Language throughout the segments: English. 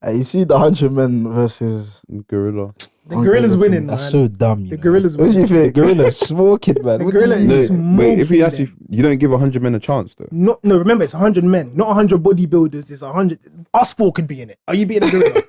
You see the 100 men versus gorilla. The gorilla's winning, man. That's so dumb. The gorilla's What do winning. you think? Gorilla's smoking, man. The What do gorilla you- is Wait, if he smoking actually, them. you don't give 100 men a chance though. No, remember, it's 100 men, not 100 bodybuilders. It's 100. Us four could be in it. Are you beating a gorilla?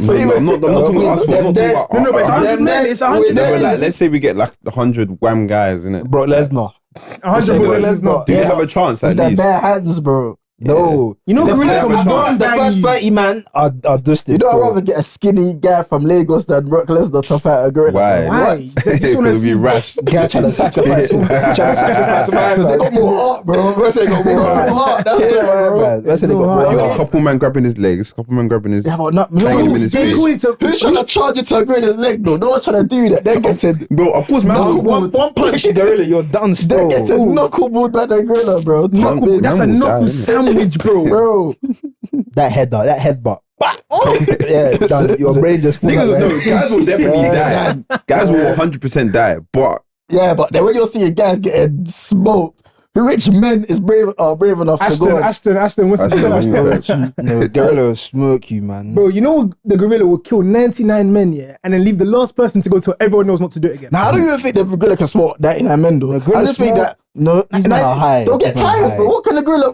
No, I'm not talking about us four. I'm not talking about. No, but it's 100 men. It's 100 No, but men. like, let's say we get like 100 wham guys in it. Brock Lesnar. 100 Brock bodybuilders. Lesnar. Do you have a chance at with their least? bare hands, bro. No. You know, the gorillas first, are the bang first you. 30 man are dusted. You know, I'd still. rather get a skinny guy from Lagos than Brock Lesnar to fight a gorilla. Why? Why? What? They just wanna Because see it'd be rash. Guy trying to sacrifice him. Trying to sacrifice man. Because they got more heart, bro. They got more heart. That's it, bro. Man, that's what they No got. heart. Bro. You got a couple man grabbing his legs, a couple man grabbing his. Yeah, but not Bang him in his They face. call it a- Who's trying to charge it to a gorilla's leg, though? No one's trying to do that. They're getting Bro, of course, man. No. One punch, gorilla, you're done they're still. getting knuckleballed by the gorilla, bro. knuckle. That's a Man will die, knuckle innit? sandwich, bro. Bro, That headbutt. Yeah, done. Your brain just full Niggas, of no, guys will definitely Yeah. die. Guys will 100% die. But yeah, but then when you're seeing guys getting smoked, which men is brave enough to go? Ashton, what's Ashton, Ashton? no, gorilla will smoke you, man. Bro, you know the gorilla will kill 99 men, yeah, and then leave the last person to go till everyone knows not to do it again. Now, I don't even think the gorilla can smoke 99 men, though. I gorilla just think smoke- that no, These men are high. Don't get These men are tired, high. bro. What kind of gorilla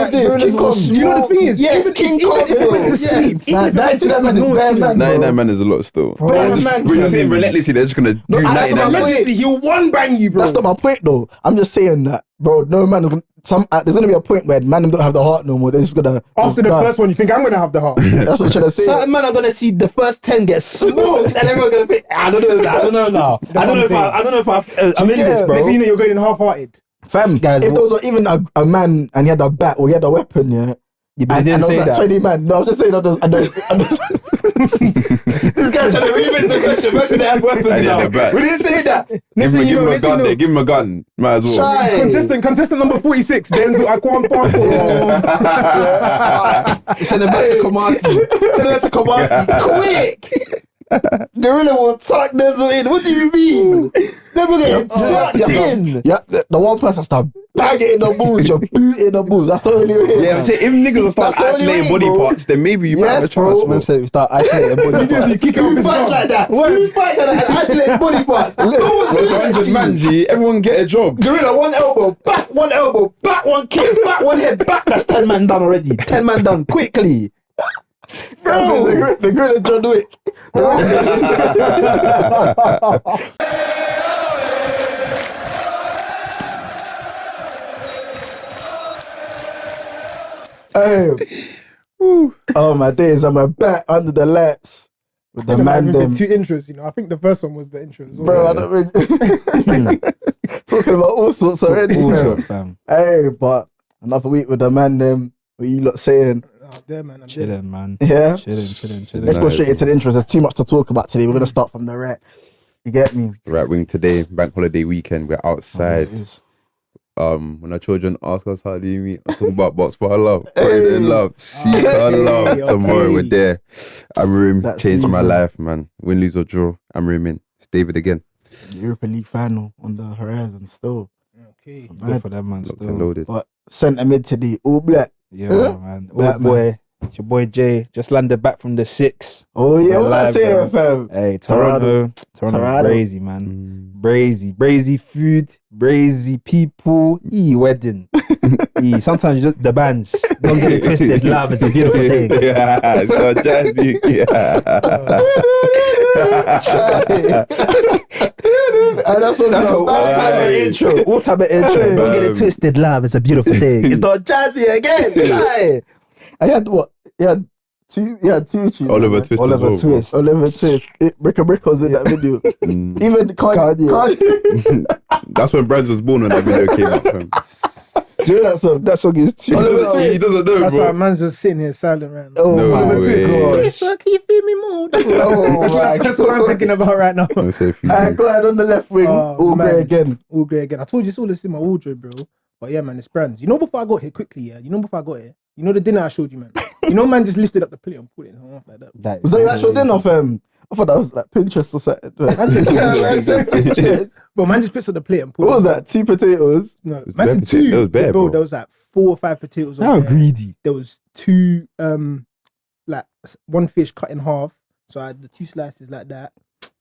is this? gorillas King will Kong. smoke. You know the thing is, Yes, even King even Kong, if it went bro. to sleep, Yes. even if it went to 99 sleep, men is no one's bare killing man, him. bro. 99 men is a lot still. Bro, They're man, just, bro. you're saying relentlessly, they're just gonna do that's 99 not men. my point. He'll one bang you, bro. That's not my point, though. I'm just saying that, bro. No man, there's gonna be a point where man don't have the heart no more. They're just gonna After the die. first one, you think I'm gonna have the heart? That's what I'm trying to say. Certain men are gonna see the first 10 get smoked, and everyone's gonna think, I don't know now. I don't know if I'm in this, bro. Next thing you know, you're going half-hearted. Fam, Guys, if there was even a man and he had a bat or he had a weapon, yeah. Yeah, but he didn't and say I was like that. 20 man. No, I'm just saying This guy trying to remix the question. Versus they had weapons And he had now. a bat. We didn't say that. Give Next him thing you a know, gun there, give him a gun. Might as well. Try. Contestant number 46, Denzel Akwan. Send him back to Kumasi. Quick! Gorilla will tuck Denzel in. What do you mean? Denzel getting tucked in. Yeah, the one person has to bang it in the balls, you boot it in the balls. That's the only way. Yeah, I'm saying if niggas will start That's the only isolating way, body bro. parts, then maybe you might have a Yes, chance. bro. Man said we start isolating body parts. You kick out Who his fights bum. like that? Who fights like that and isolates body parts? No one's What's doing that 100 to man, you. G? Everyone get a job. Gorilla, one elbow, back one kick, back one head, back. That's 10 man done already. 10 man done quickly. Bro, The girl is John Wick. Hey. Oh my days, I'm back under the lights with the man them. Two intros, you know. I think the first one was the intro as well. Bro, I don't mean talking about all sorts already. all bro. sorts, fam. Hey, but another week with the man them. What you lot saying? Out there, man. I'm there. Chilling, man. Yeah. Chilling. Let's go straight into the intros. There's too much to talk about today. We're gonna start from the right. You get me? Right wing today, bank holiday weekend, we're outside. It is. When our children ask us how do you meet, I'm talking about box for love, pray in love, seek our love. okay. Tomorrow we're there. I'm room, That's changed my easy. life, man. Win, lose or draw, I'm rooming. It's David again. Europa League final on the horizon still. Okay. So Good mad. for them, man. Locked and Still. loaded. But centre mid today, all black. Yeah, man. Black Old boy. It's your boy Jay. Just landed back from the 6. Oh yeah, We're what I live, say, bro. fam? Hey, Toronto. Toronto. Brazy, man. Brazy food, brazy people. Wedding. Sometimes you just the bands. Don't get it twisted. Love is a beautiful thing. Yeah, so jazzy. And that's That's all all time of intro. All time of intro. Don't get it twisted. Love is a beautiful thing. It's not jazzy again. Try. I had what? He had two tunes. Oliver man. Twist. Oliver as well, Twist. Oliver Twist. Brick was in that video. Mm. Even Kanye. That's when Brandz was born when that video came out. fam. Do you know that song? That song is too. Oliver He Twist. doesn't know, That's why bro. man's just sitting here silent right now. Oh No my way. gosh. Can you feel me more? Oh my That's what I'm thinking about right now. Let's say a few Alright, things. go ahead on the left wing. Oh, all man. grey again. All great again. I told you it's all this in my wardrobe, bro. But yeah, man, it's Brandz. You know, before I got here, quickly, yeah. You know, before I got here, you know the dinner I showed you, man. You know, man, just lifted up the plate and put it in half like that. Was that your actual dinner, fam? I thought that was like Pinterest or something. But man just picks up the plate and put What it was in. that? 2 potatoes? No, was man bare said potato- two. it was bare, bro. bro. There was like 4 or 5 potatoes. on How there. greedy. There was 2 like one fish cut in half. So I had the 2 slices like that,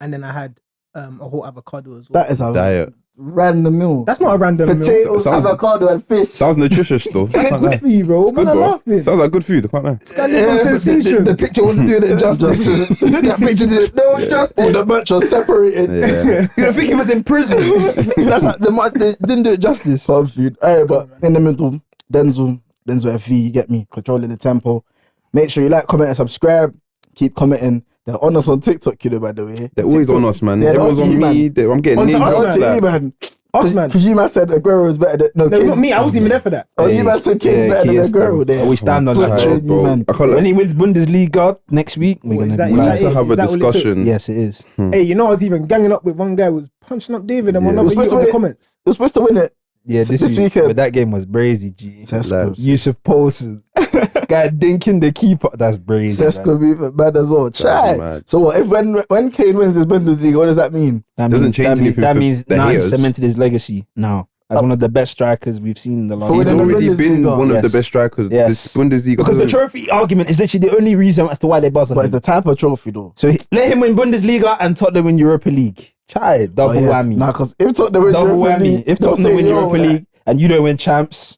and then I had a whole avocado as well. That is a Diet. random meal. That's not a random meal. Potatoes, Sounds- avocado, and fish. Sounds nutritious though. That's Can't good lie. for you, bro. It's good, Man, I'm bro. laughing. Sounds like good food. I can't lie. That little sensation. The picture wasn't doing it justice. That picture did no justice. Oh, the match was separated. Yeah. You don't think he was in prison? That's like they didn't do it justice. Some food. Alright, but in the middle, Denzel FV, you get me, controlling the tempo. Make sure you like, comment, and subscribe. Keep commenting. They're on us on TikTok, you know, by the way. They're always on us, man. Yeah, Everyone's on on to you, me. I'm getting On to names. us, On man. to you, man. Us, man. Because you man said Aguero was better than... No, Kane's- not me. I wasn't even there for that. Oh, you man said Kane's better than Aguero there. We stand on Twitch that, on bro. you, man. I can't When lie. he wins Bundesliga next week, we're What, gonna is that- be We is need that to it? have a Is that all it took? discussion. Yes, it is. Hey, you know, I was even ganging up with one guy who was punching up David and one Yeah. other We're supposed you to in win the it. comments. You're supposed to win it. Yeah, This this weekend. But that game was brazy, G. Sesko. Yusuf Poulsen, guy dinking the keeper. That's brazy. man. Sesko be bad as well. Try. mad. So what, if when Kane wins his Bundesliga, what does that mean? That Doesn't means, change that means, anything that for means the now he's haters. cemented his legacy now as one of the best strikers we've seen in the last. For He's winning the already been Bundesliga. one of the Yes. best strikers. Yes. This Bundesliga. Because the doesn't- trophy argument is literally the only reason as to why they buzz on But him. it's the type of trophy though. So let him win Bundesliga and Tottenham win Europa League. Chai, double whammy. Nah, because if Tottenham win Double Europa whammy. League, If they'll Tottenham say, win yo, Europa League and you don't win champs,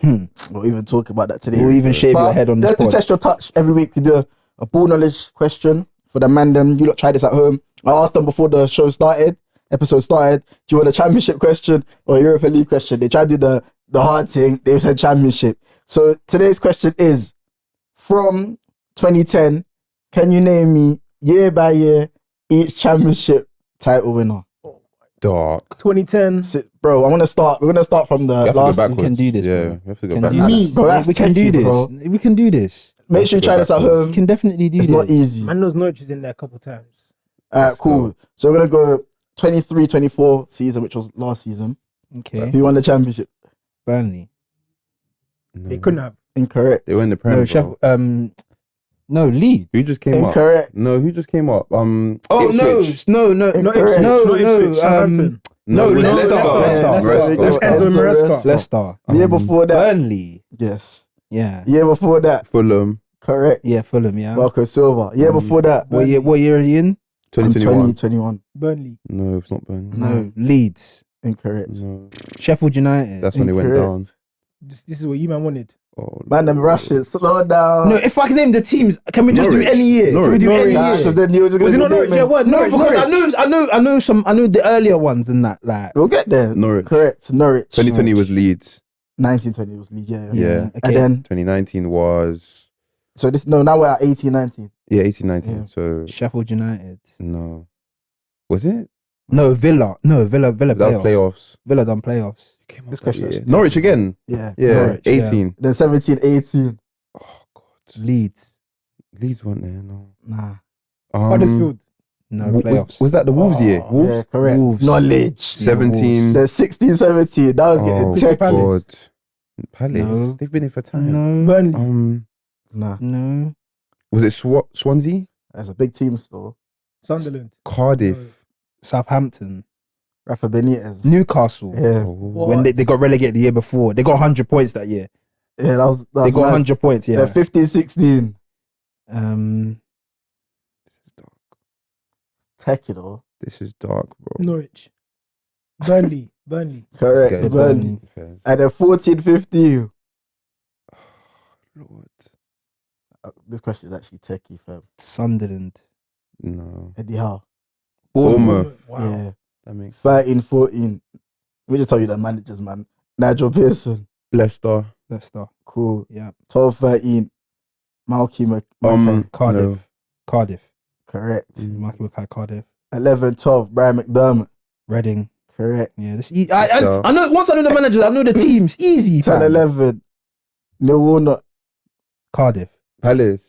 We'll even talk about that today. we'll even shave But your head on this just to pod. test your touch, every week we do a ball knowledge question for the man them. You lot try this at home. I asked them before the show started, episode started, do you want a championship question or a Europa League question? They tried to do the hard thing. They said championship. So today's question is, from 2010, can you name me year by year each championship title winner? Dark. 2010. Bro, I want to start. We're gonna start from the You have to go last. backwards. We can do this, Yeah, bro. you have to go Can back. do Me. this. Bro, that's we can do techie, this. bro. We can do this. Make sure you try this at We home. can definitely do It's this. not easy. Man knows Norwich is in there a couple times. Alright, cool. So we're gonna go 23-24 season, which was last season. Okay. Who won the championship? Burnley. They couldn't have. Incorrect. They won the Prem. No, bro. Sheff, no, Leeds. Who just came up? Incorrect. No, who just came up? Oh Ipswich. no, Not Incorrect. Ipswich, No, not no, Ipswich, Southampton. No, it was Leicester. Leicester. Leicester. Enzo Maresca. Leicester. The year before that. Burnley. Yes. Yeah. Year before that. Fulham. Correct. Yeah, Fulham, yeah. Marco Silva. Year before that. What year are you in? 2021. 2021. Burnley. No, it's not Burnley. No. Leeds. Incorrect. No, Sheffield United. that's when they went Incorrect. down. This is what you man wanted. Oh, Man, them Russian. Slow down. No, if I can name the teams, can we just Norwich. do any year? Can we do Norwich. any Because year? then you're just Was it gonna not Norwich? Yeah, what? No, Norwich, because Norwich. I know the earlier ones and that. Like, We'll get there. Norwich. Correct. Norwich. 2020 was Leeds. 1920 was League. Yeah. Yeah. okay. And then 2019 was so this now we're at 18-19. 18-19. Yeah. So Sheffield United. no, was it? No, Villa. No, Villa That playoffs. playoffs. Villa done playoffs. This question is Norwich again. Yeah. Yeah, Norwich, yeah. 18. Then 17-18. Oh God, Leeds. Leeds weren't there. No. Nah. Huddersfield. No was, playoffs. was that the Wolves year? Yeah, Wolves. correct. Wolves. Knowledge. 17. Then 16-17. That was getting Oh techy. Palace. God. Palace. No. They've been here for time. No. Burnley. Nah. No. Was it Swansea? That's a big team still. Sunderland. Cardiff. Southampton. Rafa Benitez. Newcastle. Yeah. Oh. When they got relegated the year before. They got 100 points that year. Yeah, that was They got mad. 100 points, Yeah, yeah. 15-16. This is dark. Techy though. This is dark, bro. Norwich. Burnley. Burnley. Correct. This guy's Burnley. Fairs. And then 14-15. Lord. This question is actually techie, fam. Sunderland. No. Eddie Howe. Bournemouth. Wow. Yeah. That makes 13-14. Let me just tell you the managers, man. Nigel Pearson. Leicester. Leicester. Cool. Yeah. 12-13. Malky Cardiff. No. Cardiff. Correct. Mm. Marky Mackay, Cardiff. 11-12. Brian McDermott. Reading. Correct. Yeah, this I know. Once I know the managers, I know the teams. Easy. fam. 10-11. Neil Warnock. Cardiff. Palace.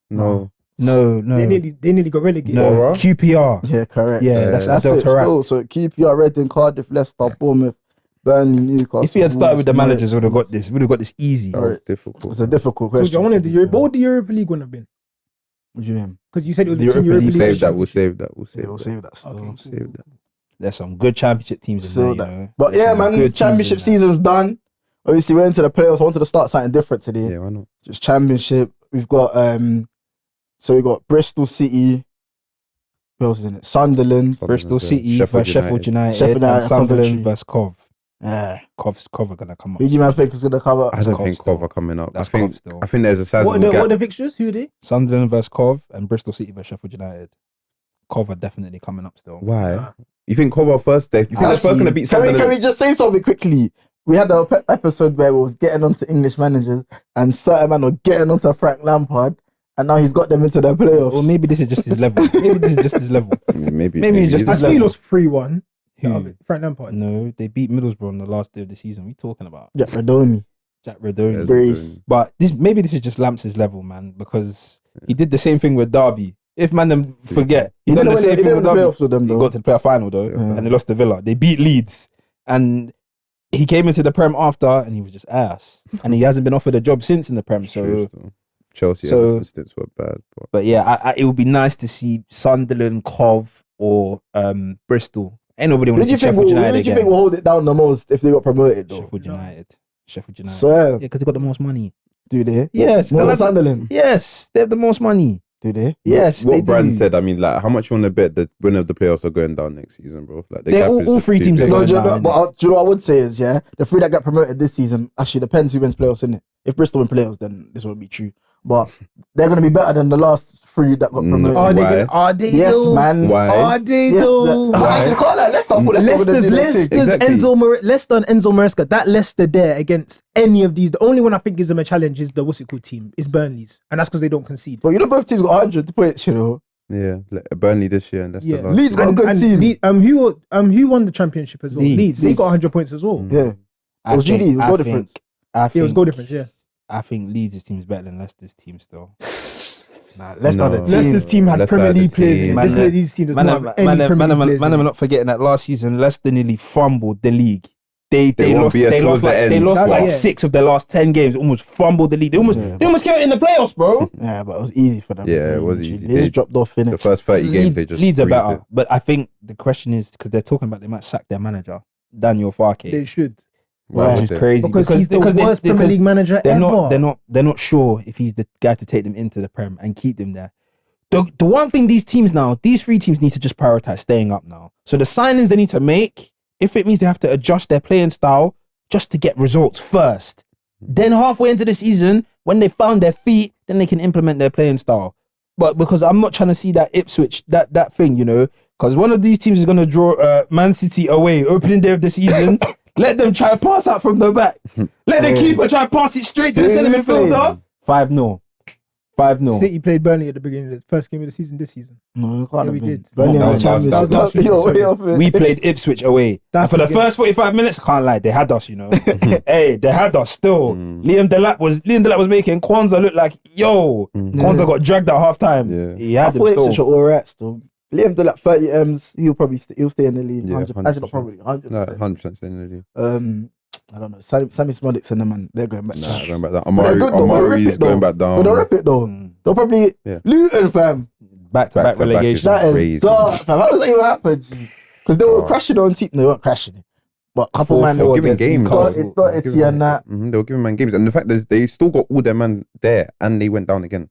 No. No. They nearly got relegated. No. Borough? QPR. Yeah, correct. Yeah, that's That's Adel it still. Taarabt. So QPR, Reading, Cardiff, Leicester, Bournemouth, Burnley, Newcastle. If we had started with the Wolves, managers, we Norwich. would have got this easy. That was Alright. difficult. It's a difficult So question. I wanted to the be Europa. fair. What would the Europa League one have been? What do you mean? Because you said it was The between Europa Europa League. League. Save that. We'll save that. We'll Yeah, save we'll that. save that still. Okay, We'll save that. There's some good championship teams in Still there, that. you know. But There's yeah, some man, good teams championship in there. season's done. Obviously, we're into the playoffs. I wanted to start something different today. Yeah, why not? Just championship. We've got So we got Bristol City. Who else is in it? Sunderland. Bristol City Sheffield versus Sheffield United, Sheffield United, and Sunderland Coventry. versus Cov. Yeah. Cov's are gonna come up. Who do you man think is gonna cover? I don't Cov think still. Cov are coming up. That's I think Cov still. I think there's a sizable What are gap. the fixtures? Who are they? Sunderland versus Cov and Bristol City versus Sheffield United. Cov are definitely coming up still. Why? Nah. You think Cov are first there? You think they're first gonna beat Can Sunderland? we just say something quickly? We had an episode where we was getting onto English managers and certain man were getting onto Frank Lampard, and now he's got them into the playoffs. Or maybe this is just his level. Maybe this is just his level. Maybe Maybe it's just That's his me level. lost 3-1. Who? Frank Lampard. No, they beat Middlesbrough on the last day of the season. What are you talking about? Yeah, Radoni. Jack Redoni. Brace. But maybe this is just Lamps' level, man, because he did the same thing with Derby. If man them forget, he done the same thing with the Derby. playoffs with them, He though. got to the playoff final though, Yeah. and they lost to Villa. They beat Leeds, and he came into the Prem after, and he was just ass. And he hasn't been offered a job since in the Prem. So, Chelsea so- Everton stints were bad, but but yeah, it would be nice to see Sunderland, Cov, or Bristol. Ain't nobody Who want do you to see think Sheffield will, United who do you again. think will hold it down the most if they got promoted, though? Sheffield United. Sheffield United. Swear. Yeah, because they got the most money. Do they? Yes, More they're than like- Sunderland. Yes, they have the most money. Do they? Yes, what they do. Brandz said, I mean, like, how much you want to bet the winner of the playoffs are going down next season, bro? Like, the They're gap all- is all just three too teams are big. No, going do you know, down, but do you know what I would say is, yeah, the three that got promoted this season actually depends who wins playoffs, innit? If Bristol win playoffs, then this won't be true. But they're gonna be better than the last three that got promoted. Are they gonna- Are they? Yes, though? man. Why? Are they? Yes, though? actually, can't lie. Leicester and Leicester and Enzo Maresca. That Leicester there against any of these. The only one I think gives them a challenge is the team. Is Burnley's, and that's because they don't concede. But you know, both teams got 100 points, you know. Yeah, like, Burnley this year, and that's the last. Leeds got a good team. Who won the championship as well? Leeds. They got 100 points as well. Yeah. It was GD, it was goal difference. It was goal difference, yeah. I think Leeds' team is better than Leicester's team still. Nah, Leicester No. the team. Leicester's team had Leicester Premier had the League players in team. it. Man, This team does not have any Premier League players. Man, I'm not forgetting that last season Leicester nearly fumbled the league. They won lost. BS They towards lost the like end. they lost That- like yeah. 6 of their last 10 games. Almost fumbled the league. They almost came in the playoffs, bro. Yeah, but it was easy for them. Yeah, it was easy. They just dropped off in The it. first 30 games, they just Leeds are breezed better, it. but I think the question is because they're talking about they might sack their manager Daniel Farke, They should. Why which would is they? crazy Because he's the worst Premier League manager they're ever. they're not sure if he's the guy to take them into the Prem and keep them there. The one thing these three teams need to just prioritize staying up now. So the signings they need to make, if it means they have to adjust their playing style just to get results first, then halfway into the season, when they found their feet, then they can implement their playing style. But because I'm not trying to see that Ipswich, that thing, you know, because one of these teams is going to draw Man City away, opening day of the season. Let them try and pass out from the back. Let the keeper try and pass it straight to the centre midfielder. 5-0. 5-0. City played Burnley at the beginning of the first game of the season this season. No, it can't Yeah, have we been. did. Burnley That had was the last- that was Champions League. last Yo, way off it. We played Ipswich away. And That's for the the first 45 minutes, I can't lie, they had us, you know. Hey, they had us still. Liam Delap was making Kwanzaa look like, yo, Kwanzaa got dragged at half time. Yeah. He I had him thought Ipswich still. were alright still. Liam Delap 30 M's. He'll stay in the league. Yeah, 100%. Actually, not 100%. probably 100%. No, 100% staying in the league. I don't know. Sammy Smollick's and the man. They're going back. Nah, going back down. But they're good though. But they'll rip Amari's it though. going back But down. they'll rip it though. They'll probably Yeah. Luton, fam. Back-to-back Back-to-back is relegation. That is crazy. dark, fam. How does that even happen? Because they were crashing on team. They weren't crashing it. But a couple man They were giving against games. Newcastle. Doherty and that. They were giving man games. And the fact is, they still got all their man there and they went down again.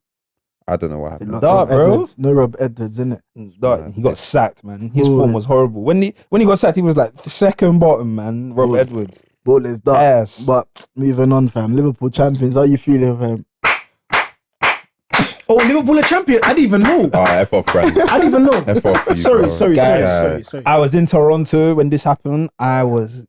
I don't know what They happened. lost Dark, Rob bro. Edwards. No Rob Edwards, innit? He got sacked, man. His Who form is- was horrible. When he got sacked, he was like the second bottom, man. Rob Who? Edwards. Ball is dark. Yes. But moving on, fam. Liverpool champions. How you feeling, fam? Oh, Liverpool are champion. I didn't even know. F off, Brandz. I didn't even know. F off you, Sorry, bro. sorry. I was in Toronto when this happened. I was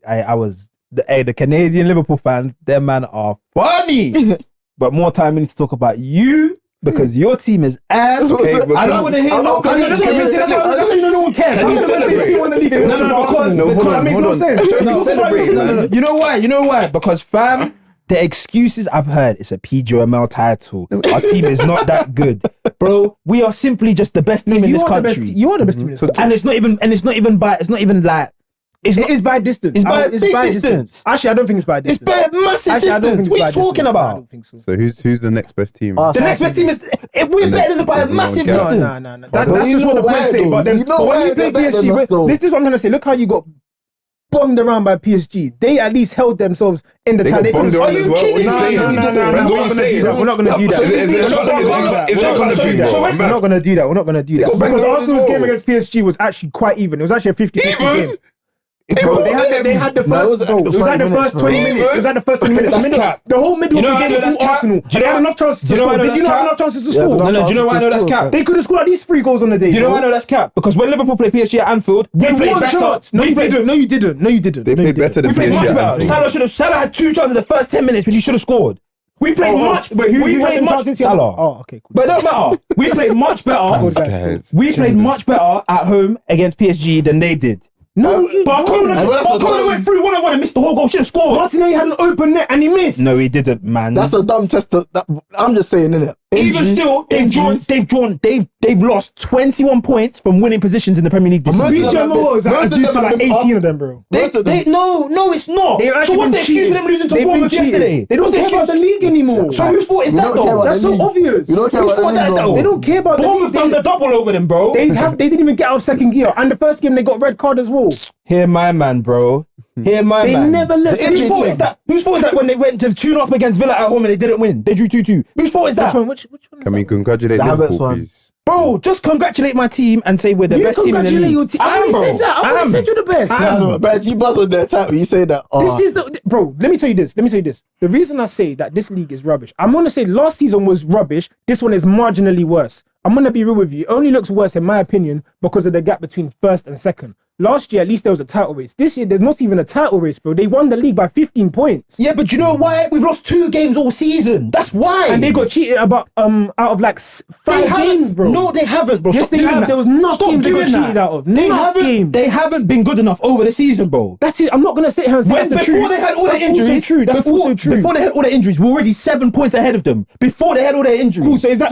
the Canadian Liverpool fans, them man are funny. But more time we need to talk about you because your team is ass. Okay, but I don't want to hear no. That's why you know no one cares. Can you celebrate? That makes no sense. No. You know why? Because fam, the excuses I've heard, it's a PGML title. Our team is not that good, bro. We are simply just the best team in this country. You are the best team in this country. And it's not even like. It is by distance. It's by big distance. Actually, I don't think it's by It's distance. by massive Actually, I don't distance. think What are you it's by talking distance. I about? don't think so. So who's the next best team? Ah, The next best team is we're better than by a massive No, distance. No. But That's you just know what the why players say. though? But then You know but when why you play they're better than us PSG, though? this is what I'm gonna say. Look how you got bunged around by PSG. They at least held themselves in the tie. got bunged around as well? What are you saying? We're not going to do that. We're not going to do that. We're not going to do that. Because Arsenal's game against PSG was actually quite even. It was actually a 50-50 game. Bro, they had the first. It was like the first 20 minutes. It was like the first 20 minutes. That's cap. The whole middle of the game was all Arsenal. They had enough chances to score. Did you not have enough chances to score? No, do you know why I know that's cap? They could have scored at least 3 goals on the day. Do you know why I know that's cap? Because when Liverpool played PSG at Anfield, we played better. No, you didn't. They played better than We played much PSG. better. Salah had 2 chances in the first 10 minutes, which he should have scored. We played much. We played much. Salah. Oh, okay, cool. But it don't matter. We played much better. We played much better at home against PSG than they did. No, but Conan went through 1-on-1 and missed the whole goal. Should have scored. Martinelli had an open net and he missed. No, he didn't, man. That's a dumb test. I'm just saying, innit? Even still, they've lost 21 points from winning positions in the Premier League this season. Due to like 18 of them, bro. No, it's not. So what's the excuse for them losing to Bournemouth yesterday? They don't care about the league anymore. So whose fault is that though? That's so obvious. You don't care about that though. They don't care about the league. Bournemouth done the double over them, bro. They didn't even get out of second gear. And the first game they got red card as well. Hear my man, bro. Hear my man. They never left. Whose fault is that? Whose fault is that when they went to 2-0 up against Villa at home and they didn't win? They drew 2-2. Whose fault is that? Which one? Can we congratulate Liverpool, please? Bro, just congratulate my team and say we're the best team in the league. Your team. I already said that. I already said you're the best. Brad, you buzz on that time. You say that. This is the bro. Let me tell you this. The reason I say that this league is rubbish, I'm gonna say last season was rubbish. This one is marginally worse. I'm gonna be real with you. It only looks worse in my opinion because of the gap between first and second. Last year, at least there was a title race. This year, there's not even a title race, bro. They won the league by 15 points. Yeah, but you know why? We've lost 2 games all season. That's why. And they got cheated out of like 5 games, bro. No, they haven't, bro. Yes, they have. There was enough games they got cheated out of. They haven't been good enough over the season, bro. That's it. I'm not gonna sit here and say that's the truth. Before they had all the injuries, That's also true. Before they had all the injuries, we're already 7 points ahead of them. Before they had all their injuries. Cool. So is that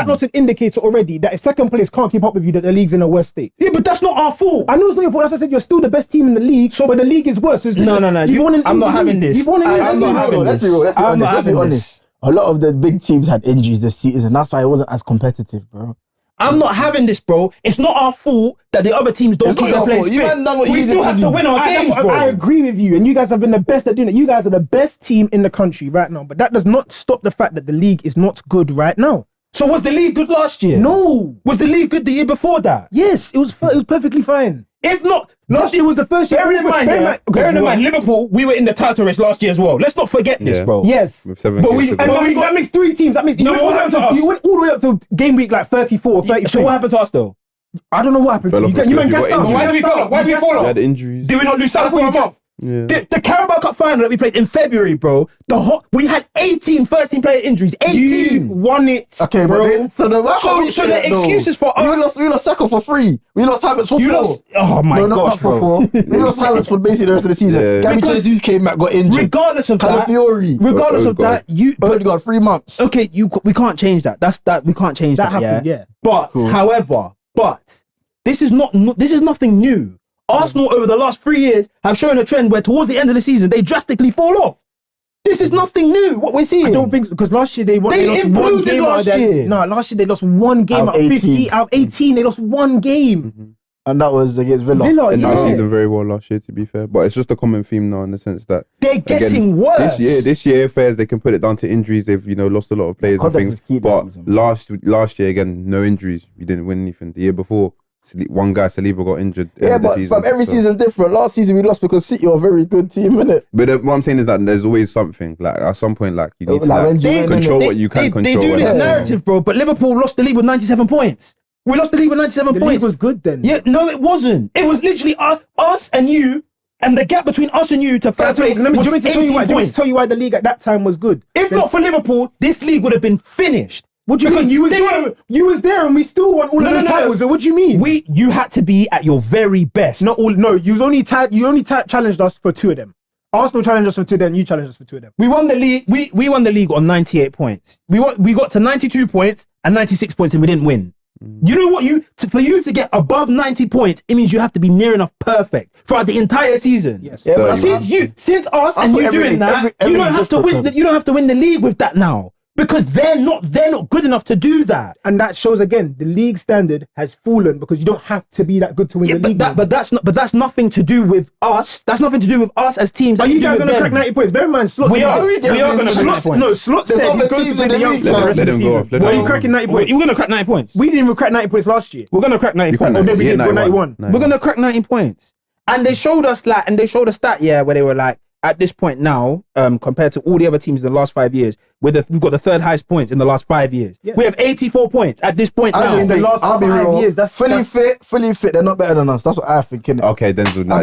not an indicator already that if second place can't keep up with you, that the league's in a worse state? Yeah, but that's not our fault. I know it's not your fault. As I said, you're still the best team in the league, but the league is worse. So no. I'm not having this. You've won an Let's be honest. A lot of the big teams had injuries this season. That's why it wasn't as competitive, bro. I'm not having this, bro. It's not our fault that the other teams don't keep their players fit. We still have to win our games, bro. I agree with you, and you guys have been the best at doing it. You guys are the best team in the country right now, but that does not stop the fact that the league is not good right now. So was the league good last year? No. Was the league good the year before that? Yes, it was perfectly fine. If not, last year was the first year. Bearing in mind, Liverpool, we were in the title race last year as well. Let's not forget this, bro. Yes. With 7 But games to go. that makes 3 teams. That means you went all the way up to game week like 34 or 33. So what happened to us though? I don't know what happened to you. You went gassed out. Why did we fall off? Why did we fall We had off? injuries. Did we not lose Salah for a month? Yeah. The Carabao Cup final that we played in February, bro. We had 18 first team player injuries. 18. You won it. Okay, bro. So the excuses for us. We lost Saka for 3. We lost Havertz for 4. Oh my gosh, not bro. for 4. We lost Havertz for basically the rest of the season. Yeah. Gabby Jesus came back, got injured. Regardless of that, Calafiori. regardless of that, Odegaard 3 months. Okay, we can't change that. We can't change that. Happened, yeah. But however, this is nothing new. Arsenal over the last 3 years have shown a trend where towards the end of the season they drastically fall off. This is nothing new. What we're seeing. I don't think so, because last year they lost 1 game last year. No, last year they lost 1 game out of 50 out of 18. They lost 1 game. Mm-hmm. And that was against Villa. And that season very well last year, to be fair. But it's just a common theme now in the sense that they're getting worse. This year affairs, they can put it down to injuries. They've lost a lot of players and things. But last year again, no injuries. You didn't win anything. The year before, one guy, Saliba, got injured. Yeah, but from every season different. Last season we lost because City are a very good team, innit? But what I'm saying is that there's always something. Like at some point, like you need to control what you can control. They do this narrative, bro. But Liverpool lost the league with 97 points. We lost the league with 97 points. The league was good then. Yeah, no, it wasn't. It was literally us and you, and the gap between us and you to third place was 18 points. Tell you why the league at that time was good. If not for Liverpool, this league would have been finished. What do you mean? You was there and we still won all of those titles. So what do you mean? You had to be at your very best. You only challenged us for 2 of them. Arsenal challenged us for 2 of them. You challenged us for 2 of them. We won the league. We won the league on 98 points. We got to 92 points and 96 points and we didn't win. You know what? For you to get above 90 points, it means you have to be near enough perfect throughout the entire season. Yes. Yeah, since us and you doing that, you don't have to win. You don't have to win the league with that now. Because they're not good enough to do that. And that shows again the league standard has fallen because you don't have to be that good to win the league. But that's nothing to do with us. That's nothing to do with us as teams. Are you guys going to crack 90 points? Bear in mind, Slot. We are going to crack 90 points. No, Slot said he's going to win the youngsters the rest of the season. Are you cracking 90 points? You're going to crack 90 points. We didn't even crack 90 points last year. We're going to crack 90 points. Or maybe we did 91. We're going to crack 90 points. And they showed us stat, where they were like, at this point now, compared to all the other teams in the last 5 years, we've got the third highest points in the last 5 years. Yeah. We have 84 points at this point now. In the last 5 years, that's fully fit. They're not better than us. That's what I think. Innit? Okay, Denzel. I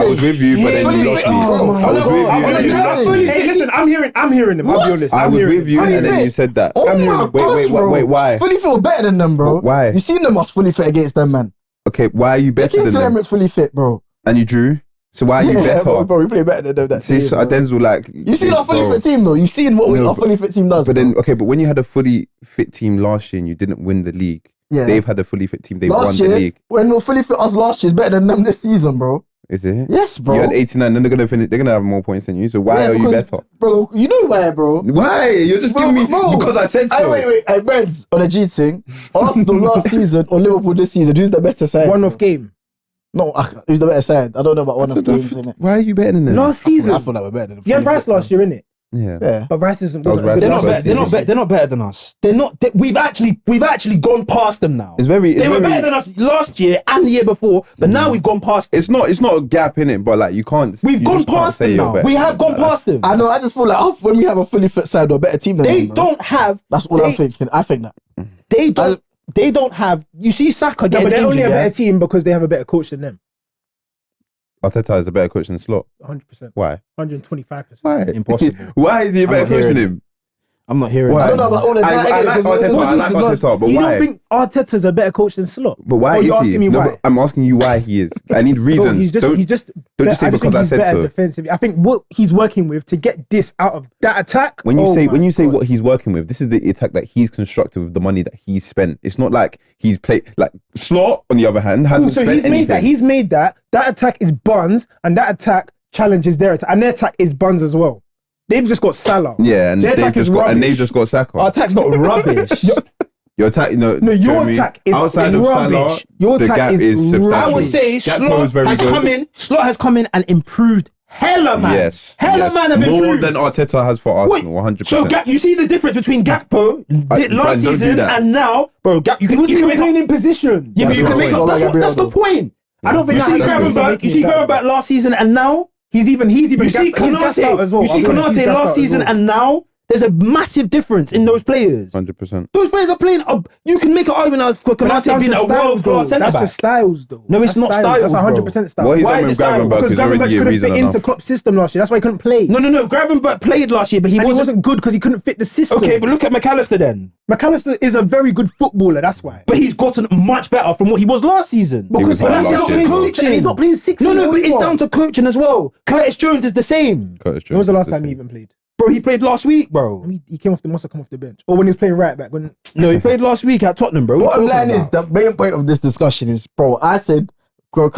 was with you, but then you lost me. I was with you. Hey, listen, I'm hearing them. I'll be honest. I was with you, and then you said that. Oh my gosh, bro. Wait, why? Fully fit were better than them, bro. Why? You seen them us fully fit against them, man. Okay, why are you better than them? Emirates fully fit, bro. And you drew. So why are you better? Bro, we play better than them. That See, so Denzel, like... You've seen our fully fit team, though. You've seen what our fully fit team does. But then, okay, but when you had a fully fit team last year and you didn't win the league, they've had a fully fit team, they won the league. When we fully fit us last year is better than them this season, bro. Is it? Yes, bro. You had 89, then they're gonna have more points than you. So why are you better? Bro, you know why, bro? Why? You're just giving me... Because I said so. Wait. Brandz, on a G thing, Arsenal last season or Liverpool this season, who's the better side? One-off game. No, who's the better side? I don't know about one of the games, innit? Why are you better than them? Last season. I feel like we're better than them. You had Rice last year, innit? Yeah. But Rice isn't good. They're not better than us. We've actually gone past them now. They were better than us last year and the year before, but now we've gone past them. It's not a gap in it, but like you can't. We've gone past them now. We have gone past them. I know. I just feel like when we have a fully fit side, we're a better team than them. They don't have. That's what I'm thinking. I think that they don't have. You see, Saka getting but they're injured, only a better team because they have a better coach than them. Arteta is a better coach than Slot. 100%. Why? 125%. Why? Impossible. Why is he a better coach than him? I'm not hearing why? I don't know about all the I like Arteta, but you why? don't think Arteta's a better coach than Slot? But why is he? Asking me why? I'm asking you why he is. I need reasons. Don't just say because I said so. Defensively. I think what he's working with to get this out of that attack. When you say what he's working with, this is the attack that he's constructed with the money that he's spent. It's not like he's played like Slot. On the other hand, hasn't spent anything. He's made that. That attack is Buns, and that attack challenges their attack, and their attack is Buns as well. They've just got Salah. Yeah, and they've just got Saka. Our attack's not rubbish. Your attack, your Jeremie, attack is outside of rubbish. Salah, Your the attack gap is substantial. I would say Slot has come in and improved hella man. Yes, man have improved more than Arteta has for Arsenal. 100%. So you see the difference between Gakpo last season and now, bro. You can make playing in position. Yeah, but you can make up. That's the point. I don't think you see Gravenberch. You see Gravenberch last season and now. He's even you see Konate as well. You see Konate last season and now there's a massive difference in those players. 100%. Those players are playing. You can make an argument for Konate being a world class centre back. That's just styles, though. No, it's not styles. That's 100% styles. What he's done with Gravenberch is already a reason enough. Into Klopp's system last year. That's why he couldn't play. No. Gravenberch played last year, but he wasn't good because he couldn't fit the system. Okay, but look at McAllister then. McAllister is a very good footballer. That's why. But he's gotten much better from what he was last season. Because he's not playing 6. No, but it's down to coaching as well. Curtis Jones is the same. When was the last time he even played? Bro, he played last week, bro. He must have come off the bench. Or when he was playing right back. No, he played last week at Tottenham, bro. Bottom line is, the main point of this discussion is, bro, I said, bro,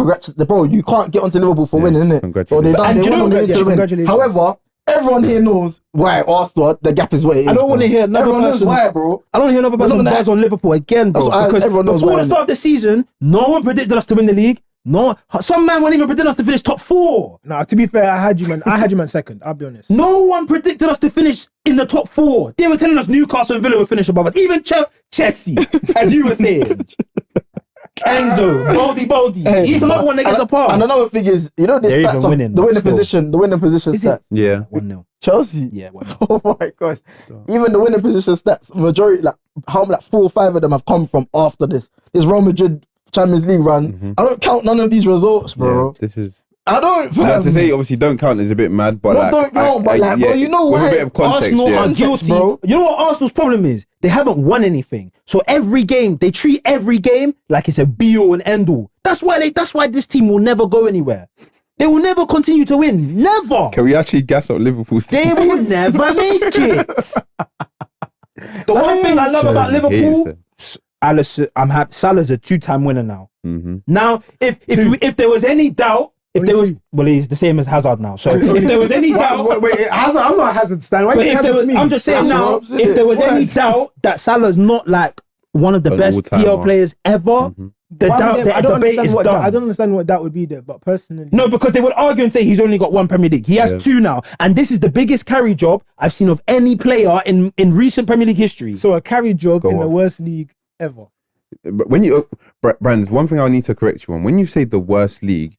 you can't get onto Liverpool for winning, innit? Congratulations. However, everyone here knows why Arsenal, the gap is where it is. I don't want to hear another person. Why, bro? I don't want to hear another person buzz on Liverpool again, bro. Because before the start of the season, no one predicted us to win the league. No, some man won't even predict us to finish top 4. Nah, to be fair, I had you man second. I'll be honest. No one predicted us to finish in the top 4. They were telling us Newcastle and Villa would finish above us. Even Chelsea, as you were saying. Enzo, Baldy. He's another one that gets a pass. And another thing is, you know this stats of the winning position stats. Yeah. 1-0. Chelsea. Yeah. 1-0. Oh my gosh. Even the winning position stats, majority, like 4 or 5 of them have come from after this Real Madrid Champions League run. I don't count none of these results, bro. Yeah, this is. I don't. To say obviously don't count is a bit mad, but don't count. But bro, you know with why? a bit of context, Arsenal are guilty, bro. You know what Arsenal's problem is? They haven't won anything. So every game, they treat every game like it's a be-all and end-all. That's why this team will never go anywhere. They will never continue to win. Never. Can we actually gas up Liverpool? They will never make it. The one thing I love about Liverpool. Alisson, I'm happy. Salah's a 2-time winner now. Now, if there was any doubt, If there was, well, he's the same as Hazard now. So if there was any doubt, wait, Hazard, I'm not a Hazard stan. Why but if there was, I'm just saying now, if there was any doubt that Salah's not like one of the best PL players ever, the debate is done. I don't understand what that would be there, but personally, no, because they would argue and say he's only got one Premier League. He has two now, and this is the biggest carry job I've seen of any player in recent Premier League history. So a carry job in the worst league ever. But when you, Brandz, one thing I need to correct you on. When you say the worst league,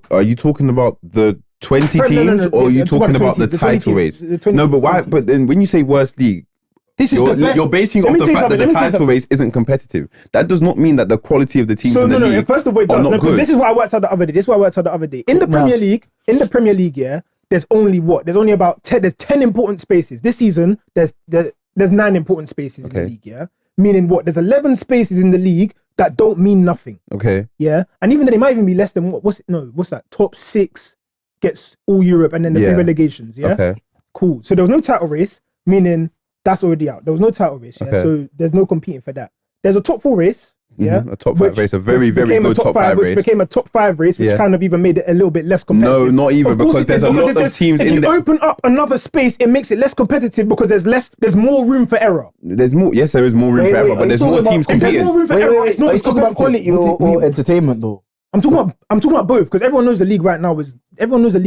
are you talking about the 20 teams or are you talking about the title race? No, but why? But then when you say worst league, you're basing off the fact that the title race isn't competitive. That does not mean that the quality of the teams in the league first of all, this is what I worked out the other day. In the Premier League, yeah, there's only about 10. There's 10 important spaces this season. There's 9 important spaces in the league, yeah. Meaning what? There's 11 spaces in the league that don't mean nothing. Okay. Yeah, and even then, it might even be less than what's that? Top 6 gets all Europe, and then the 3 relegations. Yeah. Okay. Cool. So there was no title race, meaning that's already out. There was no title race. Yeah. Okay. So there's no competing for that. There's a top 4 race. Yeah, a top 5 race, a very good top 5 race, which became a top 5 race, which kind of even made it a little bit less competitive. No, not even, because there's a lot of teams in there. If you open up another space, it makes it less competitive because there's more room for error. There's more. Yes, there is more room for error, but there's more teams competing. There's more room for error. It's not talking about quality or entertainment though. I'm talking about both, because everyone knows the league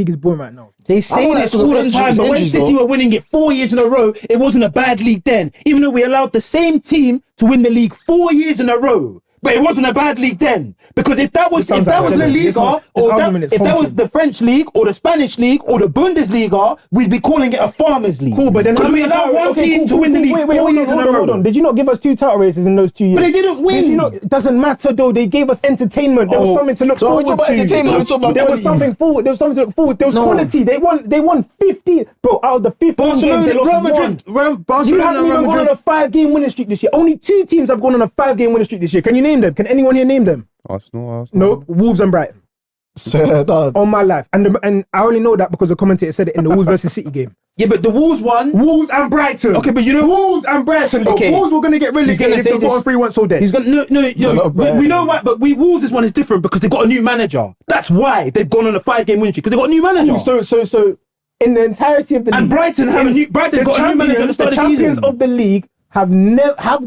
is boring right now. They say this all the time, but when City were winning it 4 years in a row, it wasn't a bad league then. Even though we allowed the same team to win the league 4 years in a row. But it wasn't a bad league then, because if that was La Liga, or if that was the French league or the Spanish league or the Bundesliga, we'd be calling it a farmers league. Cool, but then because we allowed one team to win the league 4 years in a row. Hold on. Did you not give us 2 title races in those 2 years? But they didn't win. It doesn't matter though. They gave us entertainment. There was something to look forward to. There was something to look forward. There was quality. They won 50. Bro, out of the 15 games, they lost 1. You haven't even gone on a 5-game winning streak this year. Only 2 teams have gone on a 5-game winning streak this year. Can you name them? Can anyone here name them? Arsenal. No, Wolves and Brighton. On my life. And I only know that because the commentator said it in the Wolves versus City game. Yeah, but the Wolves won. Wolves and Brighton. Okay, but you know Wolves and Brighton. Okay. Wolves were going to get relegated if the bottom 3 weren't so dead. He's going we know why, but Wolves' this one is different because they got a new manager. That's why they've gone on a 5-game winning streak, because they got a new manager. So in the entirety of the league, and Brighton got a new manager at the start of the season. The champions of the league have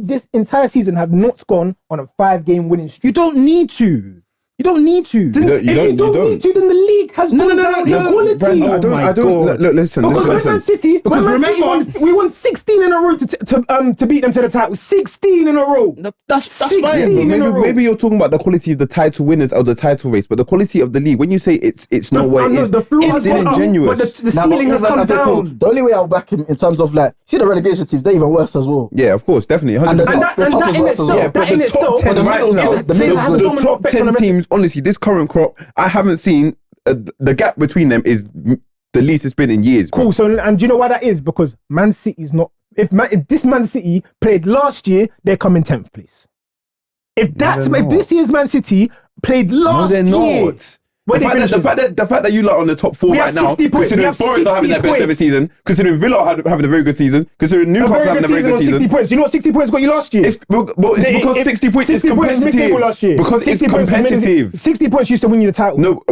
this entire season have not gone on a 5-game winning streak. You don't need to. If you don't need to, then the league has no quality. I don't. Look, listen. Because Man City, we won 16 in a row to beat them to the title. 16 in a row. That's 16 fine. in a row. Maybe you're talking about the quality of the title winners or the title race, but the quality of the league. When you say it's not where it is, the floor it's disingenuous. But the ceiling has come down. The only way I'll back him in terms of see the relegation teams, they're even worse as well. Yeah, of course, definitely. 100%. And that in itself, the top 10 teams. Honestly, this current crop, I haven't seen the gap between them is the least it's been in years. Cool. So, and do you know why that is? Because Man City is not. If this Man City played last year, they're coming 10th place. If this year's Man City played last year. The fact that you lot on the top 4 right now, considering Forest are having their best ever season, considering Villa having a very good season, considering Newcastle having a very good season. 60 points. You know what 60 points got you last year? It's because 60 points is competitive. Last year. Because it's competitive. 60 points used to win you the title. No,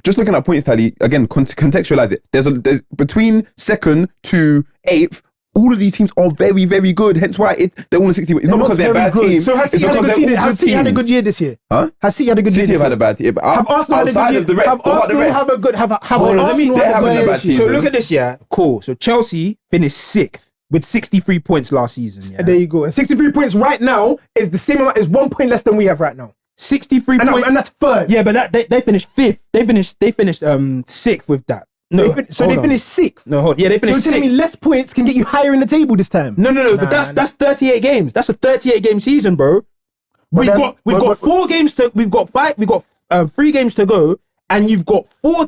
just looking at points tally again. Contextualize it. There's between 2nd to 8th. All of these teams are very, very good. Hence why they're all in 60. It's not because they're bad teams. So has City had a good year this year? Huh? Has City had a good year? City have had a bad year. But have Arsenal had a good year? Have Arsenal have a good? So look at this year. Cool. So Chelsea finished 6th with 63 points last season. Yeah? There you go. And 63 points right now is the same amount. Is 1 point less than we have right now. 63 points, and that's 3rd. Yeah, but they finished 5th. They finished 6th with that. No, they finished 6th. No, hold. Yeah, they finished 6th. So you're telling me less points can get you higher in the table this time? No. But that's 38 games. That's a 38-game season, bro. We've got 4 games to. We've got 3 games to go, and you've got 5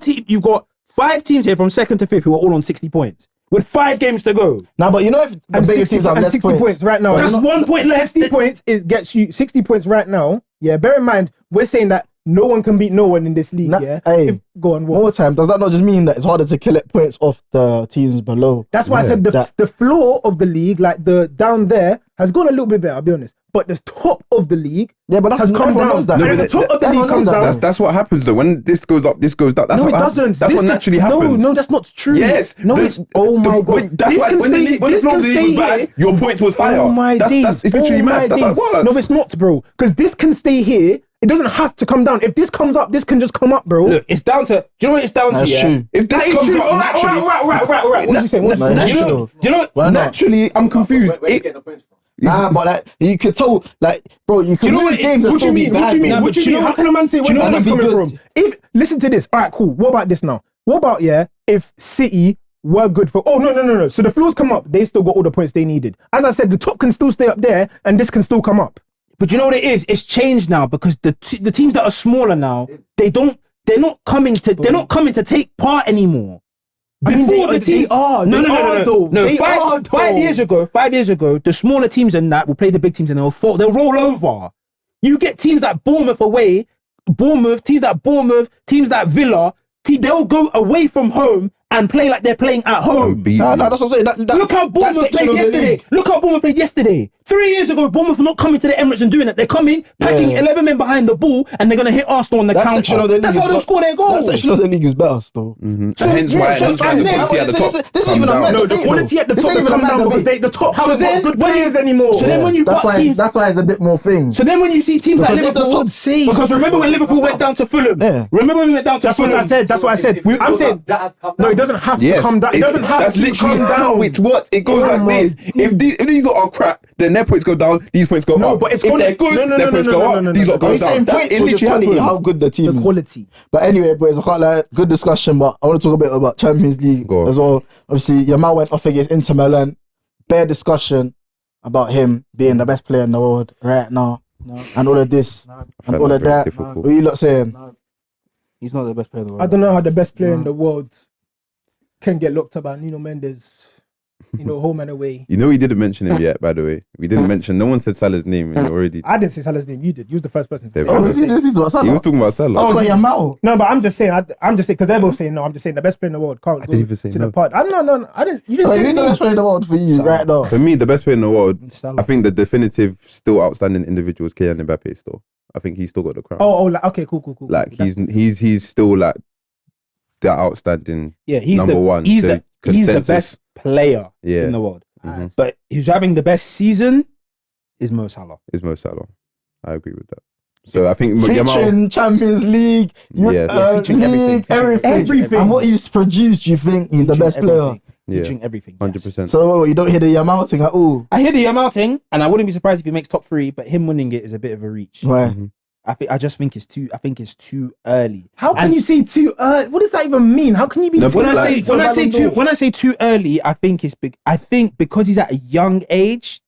teams here from 2nd to 5th who are all on 60 points. With 5 games to go. Now, but you know if the bigger teams have less 60 points right now. That's 1 point less. 60 points gets you 60 points right now. Yeah, bear in mind we're saying that no one can beat no one in this league. Go on. More time. Does that not just mean that it's harder to collect points off the teams below? That's why I said the floor of the league, like the down there, has gone a little bit better. I'll be honest. But the top of the league, but that's has come down. The top of the league comes down. That's what happens though. When this goes up, this goes down. That's it doesn't. That's what naturally happens. No, that's not true. Yes. No, it's. Oh my god. This can stay. This can stay here. Your point was higher. Oh my days. It's literally math. That's how it works. No, it's not, bro. Because this can stay here. It doesn't have to come down. If this comes up, this can just come up, bro. Look, it's down to. Do you know what it's down to? Yeah. If this comes up naturally, right. What did you say? Do you know what? Naturally, I'm confused. But like you could tell, like, bro, you can lose games. What do you mean? What do you mean? What do you mean? How can a man say where the man's coming from? Listen to this. All right, cool. What about this now? What about if City were good for? Oh no. So the floors come up. They've still got all the points they needed. As I said, the top can still stay up there, and this can still come up. But you know what it is? It's changed now because the teams that are smaller now, they're not coming to take part anymore. Before the team, no. 5 years ago, the smaller teams than that will play the big teams and they'll roll over. You get teams like Bournemouth away, teams like Villa, they'll go away from home and play like they're playing at home. No, that's what I'm saying. Look how Bournemouth played yesterday. 3 years ago, Bournemouth were not coming to the Emirates and doing it. They're coming, packing 11 men behind the ball, and they're going to hit Arsenal on the counter. That's how they'll score their goals. That section of the league is better still. So hence why the quality at the top this isn't even a no, the quality at the top has come down because the top haven't got good players anymore. So then when you got teams... That's why it's a bit more thing. So then when you see teams like Liverpool... Because remember when Liverpool went down to Fulham? Remember when we went down to Fulham? That's what I said. I'm saying... No, it doesn't have to come down. It doesn't have to come down. It works. It goes like this. If these lot are crap, then their points go down, these points go up. No, but it's if they're good, their points go up, these lot go down. That's literally how good the team is. The quality. But anyway, boys, I can't lie. Good discussion, but I want to talk a bit about Champions League as well. Obviously, Yamal went off against Inter Milan. Bare discussion about him being the best player in the world right now. And all of this. And all of that. What are you lot saying? He's not the best player in the world. I don't know how the best player in the world can get locked up by Nuno Mendes. Home and away. We didn't mention him yet, by the way. We didn't mention. No one said Salah's name already. I didn't say Salah's name. You did. You was the first person to say. He was talking about Salah. Oh, Yamal. No, but I'm just saying because they're both saying no. I'm just saying the best player in the world can't go to the pod. I don't know. I didn't. You didn't say who's the best player in the world for you right now? For me, the best player in the world. Salah. I think the definitive, still outstanding individual is Kylian Mbappe. Still, I think he's still got the crown. Okay, cool. Like he's still like the outstanding. Yeah, he's number one. He's the best player in the world. Mm-hmm. But who's having the best season is Mo Salah. I agree with that. So I think featuring Champions League, featuring everything. And what he's produced, you think he's the best player? Featuring everything. 100%. So you don't hear the Yamal thing at all? I hear the Yamal thing, and I wouldn't be surprised if he makes top 3, but him winning it is a bit of a reach. Why? Mm-hmm. I just think it's too early. How can you say too early? What does that even mean? How can you be too early? When I say too early, I think it's big. I think because he's at a young age,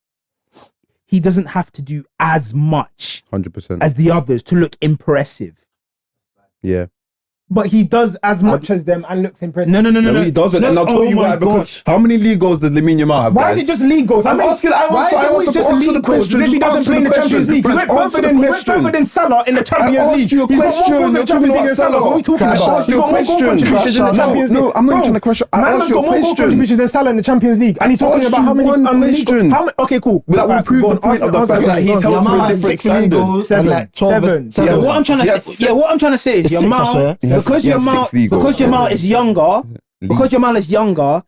he doesn't have to do as much 100% as the others to look impressive. Yeah. But he does as much as them and looks impressive. No, he doesn't. And I'll tell you why. Because how many league goals does LAMINE YAMAL have? Why is it just league goals? I'm asking. Why is it always just league goals? If he doesn't play in the Champions League, he went further than Salah in the Champions League. He's got more goals in the Champions League than Salah. What are we talking about? He's got more goal contributions in the Champions League. No, I'm not answering the question. I asked you a question. Man has got more goal contributions than Salah in the Champions League, and he's talking about how many. Okay, cool. That will prove the point of the fact that he's held to a different standard. 7. What I'm trying to say is Yamal. Because Yamal is younger,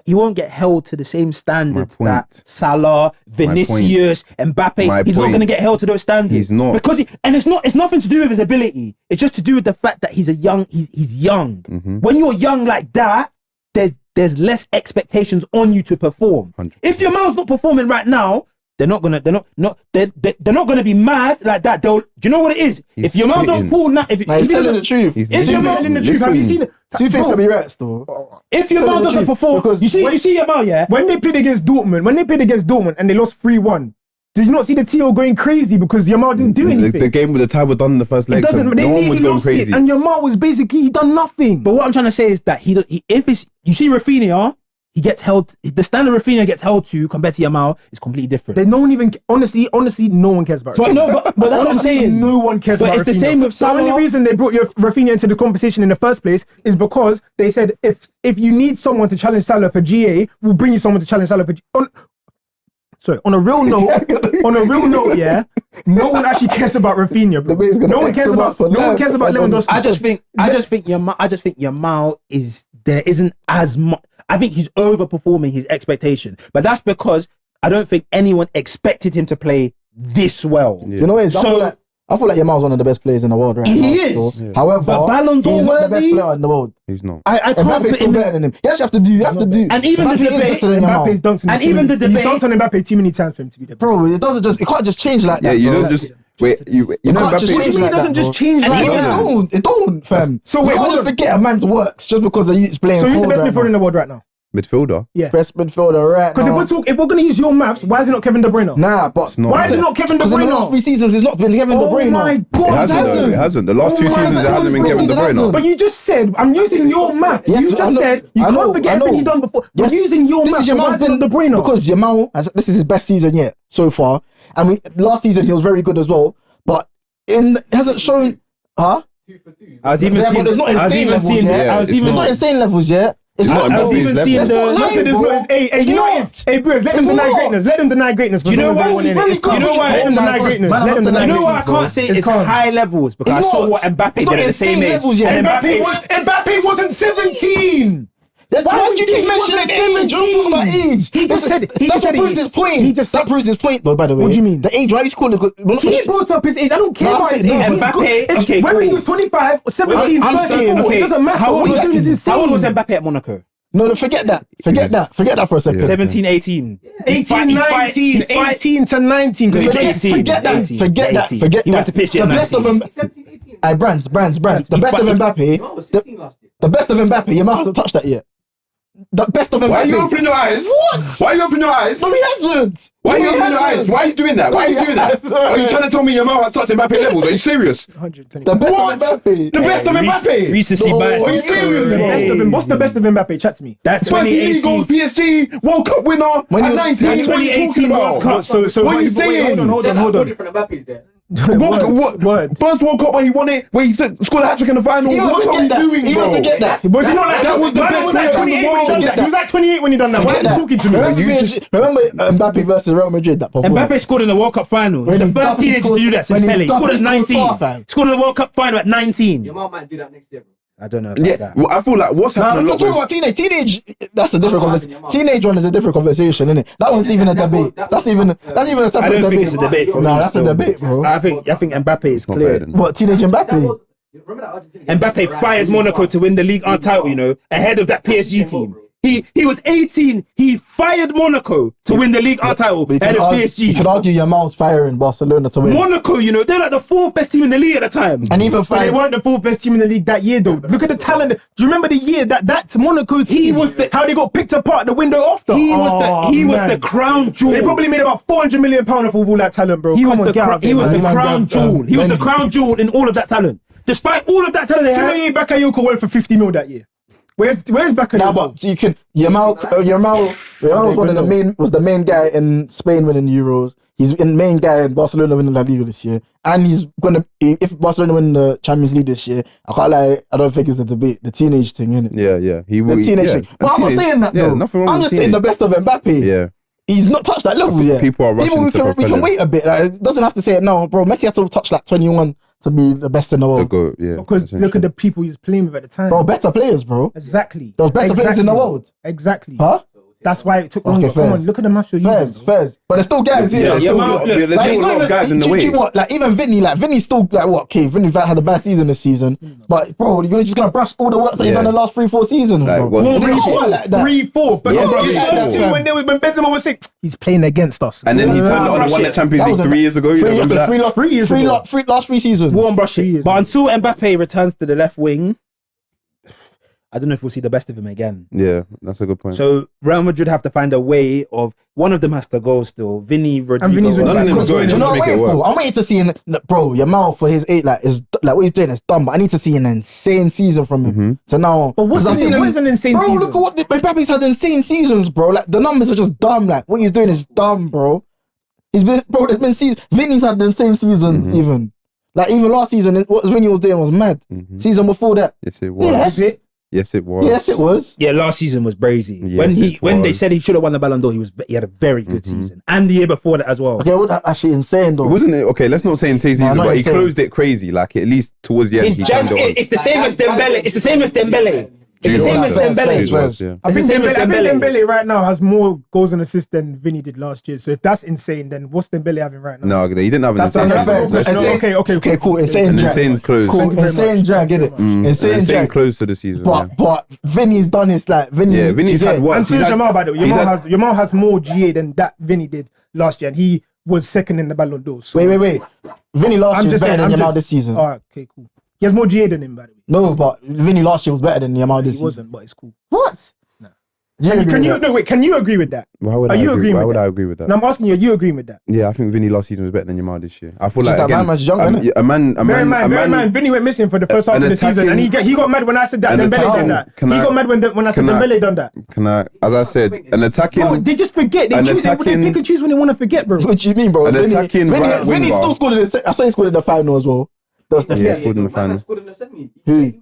he won't get held to the same standards that Salah, Vinicius, Mbappe. He's not going to get held to those standards. He's not. Because it's nothing to do with his ability. It's just to do with the fact that he's young. Mm-hmm. When you're young like that, there's less expectations on you to perform. 100%. If Yamal's not performing right now, they're not gonna be mad like that. Do you know what it is? If Yamal don't pull now, if he's telling the truth, if Yamal telling the truth, have you seen it? Two things can be right still. If Yamal doesn't perform, you see Yamal, yeah. When they played against Dortmund and they lost 3-1, did you not see the TO going crazy because Yamal didn't do anything? The game with the tie was done in the first leg. So no one was going crazy, and Yamal was basically he done nothing. But what I'm trying to say is that you see Rafinha. he gets held. The standard Rafinha gets held to compared to Yamal is completely different. No one even honestly, no one cares about. But no, but that's what I'm saying. No one cares but about. But it's Rafinha. the same with Salah. The only reason they brought Rafinha into the competition in the first place is because they said if you need someone to challenge Salah for GA, we'll bring you someone to challenge Salah for. On a real note, yeah, no one actually cares about Rafinha, bro. No one cares about Lewandowski. I just think Yamal there isn't as much. I think he's overperforming his expectation, but that's because I don't think anyone expected him to play this well. Yeah. You know what? I feel like Yamal's one of the best players in the world right now. He is. Yeah. However, but Ballon d'Or he's not the best player in the world. He's not. I can't put him better than him. You actually have to do. And even the debate, Mbappe's dunked on he's dunked on Mbappe too many times for him to be the best. Bro, it can't just change like that. Yeah, you bro. don't just wait. You know can't just change like that, just change like that. It don't, fam. So wait, you can't just forget a man's works just because he's playing. So who's the best midfielder in the world right now? Midfielder. Yeah. Best midfielder right now. Because if we're gonna use your maths, why is it not Kevin De Bruyne? Nah, but why is it not Kevin De Bruyne? Because in the last 3 seasons, it's not been Kevin De Bruyne. Oh my God, it hasn't. The last 2 seasons, it hasn't been Kevin De Bruyne. But you just said, I'm using your math. You just said you can't forget everything he's done before. You're using your math. Why is it not De Bruyne? Because Yamal, this is his best season yet so far. And last season he was very good as well. But hasn't shown, huh? 2 for 2. I was even seeing. It's not insane levels yet. It's not I was even seeing you know what? Hey, Bruce, let him deny greatness. Let him deny greatness. Do you know why? Do you know why? Let him deny greatness. You know why I can't say it's high levels? Because I saw what Mbappe did at the same age. Mbappe wasn't 17. Why would you keep mentioning age? Don't talk about age. He just said that's what proves his point. That proves his point, though. By the way, what do you mean? The age? Why is he calling it? He brought up his age. I don't care about his age. Mbappe. Okay, whether he was 25, 17, 13, it doesn't matter. How old was Mbappe at Monaco? No, forget that. Forget that for a second. 17, 18. 18, 19. 18 to 19. Forget that. He went to pitch it. The best of them. Brandz. The best of Mbappe. The best of Mbappe. Yamal hasn't touched that yet. The best of Mbappe. Why are you opening your eyes? What? Why are you opening your eyes? No, he hasn't. Why are you opening your eyes? Why are you doing that? Are you trying to tell me Yamal has touched Mbappe levels? Are you serious? The best of Mbappe. The best of Mbappe. Recency bias. Are you serious? What's the best of Mbappe? Chat to me. That's 20 goals, PSG World Cup winner at 19. 2018 World Cup. So what are you saying? Hold on. What? First World Cup when he won it, when he scored a hat-trick in the final. What are you doing, bro? Forget that. Was he not like that? Was the best player in the world. He was like 28 when he done that. Why are you talking to me? Remember Mbappe versus Real Madrid? That performance. Mbappe scored in the World Cup final. He's the first teenager to do that since Pele. He scored at 19. Scored in the World Cup final at 19. Your mom might do that next year, bro. I don't know about that. Well, I feel like what's happening. We're talking about teenage. That's a different conversation. Teenage one is a different conversation, isn't it? That one's even a debate. That's even a separate debate. I don't think it's a debate for me. Nah, that's a debate, bro. I think Mbappe is clear. What, teenage Mbappe? Mbappe fired Monaco to win the Ligue 1 title, you know, ahead of that PSG team. He was 18. He fired Monaco to win the Ligue 1 title ahead of PSG. You could argue Yamal's firing Barcelona to win. Monaco, you know, they're like the 4th best team in the league at the time. And even they weren't the 4th best team in the league that year, though. Look at the talent. Do you remember the year that Monaco team how they got picked apart the window after? He was the crown jewel. They probably made about £400 million off of all that talent, bro. He was the crown jewel. He was the crown jewel in all of that talent. Despite all of that talent they had. Bakayoko went for 50 mil that year. Where's Bakayoko? Nah, but so you can Yamal was the main guy in Spain winning Euros. He's the main guy in Barcelona winning La Liga this year, and he's gonna if Barcelona win the Champions League this year. I don't think it's a debate. The teenage thing, innit? Yeah. He will. The teenage thing. But I'm not saying that though. Nothing wrong I'm with just saying the best of Mbappe. Yeah. He's not touched that level yet. People are rushing we to can wait a bit. Like, it doesn't have to say it now, bro. Messi had to touch like 21 to be the best in the world. Because look at the people he was playing with at the time. Bro, better players, bro. Exactly. Those better players in the world. Exactly. Huh? That's why it took longer. Come on, look at the match you're using. Fairs. But there's still guys here. There's still a lot of guys in the way. Like even Vinny's still like what? Okay, Vinny had a bad season this season. But bro, you're just gonna brush all the work that he's done the last 3-4 seasons, bro. Like 3-4. But his first two when Benzema was sick, he's playing against us. And then he turned it on and won the Champions League 3 years ago. You remember that? Last 3 seasons. Warm brushing. But until Mbappe returns to the left wing, I don't know if we'll see the best of him again. Yeah, that's a good point. So Real Madrid have to find a way of one of them has to go still. Vinny, Rodrigo, And Vinny's none of them Because going Do to you know what make I'm it waiting work. for? I'm waiting to see, bro, Yamal for his 8, is what he's doing is dumb, but I need to see an insane season from him. So now, But what's 'cause I've seen what him- is an insane bro, season? look at what Mbappe's had insane seasons, bro. Like the numbers are just dumb. Like what he's doing is dumb, bro. There's been seasons. Vinny's had insane seasons, even. Like even last season, what Vinny was doing was mad. Season before that, Yes, it was. yes, Yes, it was. yes, it was. Yeah, last season was brazy. Yes, when they was. said he should have won the Ballon d'Or, he had a very good season, and the year before that as well. Okay, well, that's actually insane though. Wasn't it? Okay, let's not say insane season, not but he insane. closed it crazy. Like at least towards the end, he turned it on. It's the same as Dembele. It's the same as Dembele. It's the same as Facts. Dembele. Yeah. I It's think the same as Dembele. Dembele right now has more goals and assists than Vinny did last year. So if that's insane, then what's Dembele having right now? No, he didn't have an That's insane the season. fact. Let's- Okay, cool. Insane An drag. insane close. Cool, Thank you very insane much. drag. Get it? Insane Insane drag. close to the season. But Vinny's done his Vinny. Yeah, Vinny's had what? And so He's is had- Yamal, by the way. he's had- Yamal has more GA than that Vinny did last year, and he was second in the Ballon d'Or. So Wait. Vinny last year was better than Yamal this season. All right, okay, cool. He has more GA than him, by the way. No, but Vinny last year was better than Yamal this He season. wasn't, but it's cool. What? Can you agree with that? Why would Are I you agree? agreeing Why with would that? I agree with that? No, I'm asking you. Are you agreeing with that? Yeah, I think Vinny last season was better than Yamal this year. I feel Just like that again, man was young, innit? a man. Bear in mind, Vinny went missing for the first half an of the season, and attacking- he got mad when I said that an Dembele done attacking- that. He can I- got mad when I said can I- Dembele done that. Can I, as I said, an attacking. Bro, they just forget. They An choose. They attacking- pick and choose when they want to forget, bro. What do you mean, bro? An attacking right Vinny winger. still scored in the. I saw he scored in the final as well. That's the Yeah, scored in the final. Who?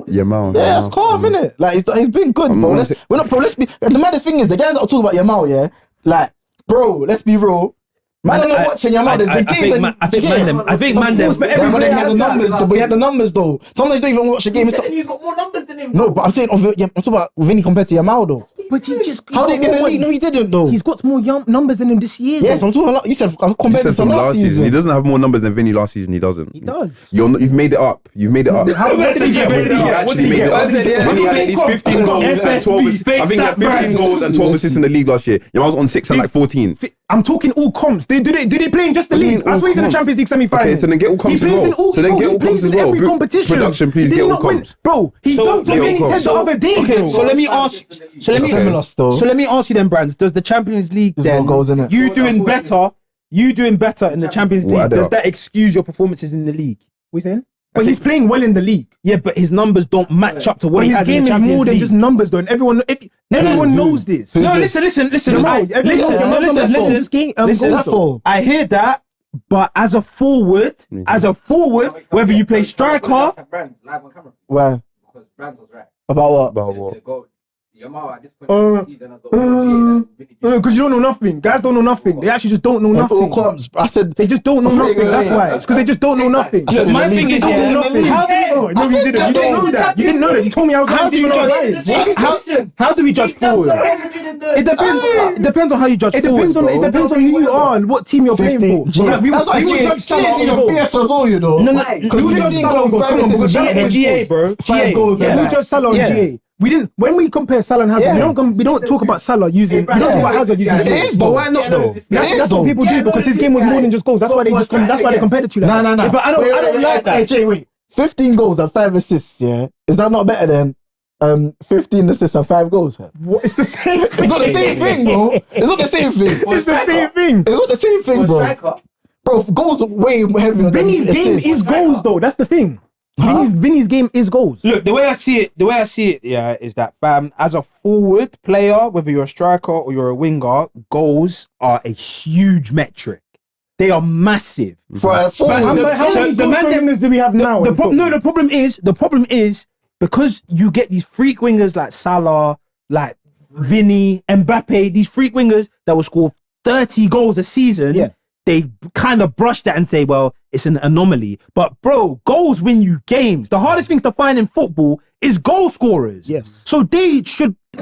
Yamal. Yeah, that's calm, innit? Like he's been good, bro. not saying- We're not, bro. Let's be. And the maddest thing is the guys that are talking about Yamal, yeah. Like, bro, let's be real. Man, I'm not watching Yamal. There's been games. I think Mandem. But every But he player had has the that. numbers. But he had the numbers though. Sometimes you don't even watch the game. You got more numbers than him. No, but I'm saying I'm talking about Vinny compared to Yamal though. But he just. How did he get the league? No, he didn't though. He's got more numbers than him this year. Yes, though. I'm talking a lot. You said I'm You compared said to from last season. He doesn't have more numbers than Vinny last season. He doesn't. He does. You've made it up. You've made it up. What did he get? What did he You get? What actually did he made it get? up. Vinny had at least 15 goals and 12 assists. I think he had 15 goals and 12 assists in the league last year. Yamal's on 6 and like 14. I'm talking all comps. Do they play in just the What do you league? mean I swear he's in the all Champions League semi-final. Okay, so then get all comps He as plays in well. all. So then bro, get he all plays comps in as well. every competition. Production, please Did get he all not win? comps. Bro, he So- dunked get all on his head comps. the other day, Okay, bro. so let me ask. So let me. Similar still. So let me ask you then, Brandz. Does the Champions League There's then more goals in it. you doing better? You doing better in the Champions What, I League? don't- Does that excuse your performances in the league? What you saying? But he's playing well in the league. Yeah, but his numbers don't match up to what But he his has in game the is Champions more than League. just numbers, though. And everyone knows this. No, listen. Jamal, Listen. I hear that, but as a forward, whether you play striker, Brandz live on camera Why? because Brandz was right. About what? About what? The goal. Yamal at this point in the season has got more Because you don't know nothing. Guys don't know nothing. They actually just don't know All nothing. comps. I said They just don't know nothing. That's why. It's because they just don't know nothing. I said my in the thing league. is, I said yeah, in the nothing. league. How do you know? No, you didn't. You didn't know that. You didn't know that. You told me I was how right. do you judge? How do we judge forwards? It depends. It depends on how you judge It forwards. depends on who you are and what team you're playing 15. for. Because we That's why would judge Salah on even goals. BS as well, you know. No, Because we would judge 15 Salah goals, on 5 goals. assists, Come on, and GA, bro. 5 goals. Yeah, and we that. judge Salah on Yeah. GA. We didn't. When we compare Salah and Hazard, we don't talk about Salah using. We don't talk about Hazard using. It is though. Why not though? That's what people do because his game was more than just goals. That's why they compared it to like. No. that. But I don't like that. Hey, Jay, wait. 15 goals and 5 assists, yeah? Is that not better than 15 assists and 5 goals? Man? What? It's the same. It's not the same thing, bro. It's not the same thing. It's the same thing. It's not the same thing, bro. Bro, goals are way heavier than Vinny's game assists. is goals, though. That's the thing. Vinny's game is goals. Look, the way I see it, yeah, is that as a forward player, whether you're a striker or you're a winger, goals are a huge metric. They are massive. For a forward. How many the goal man scorers do we have now? The problem is because you get these freak wingers like Salah, like Vinny, Mbappe, these freak wingers that will score 30 goals a season. Yeah. They kind of brush that and say, well, it's an anomaly. But bro, goals win you games. The hardest things to find in football is goal scorers. Yes. So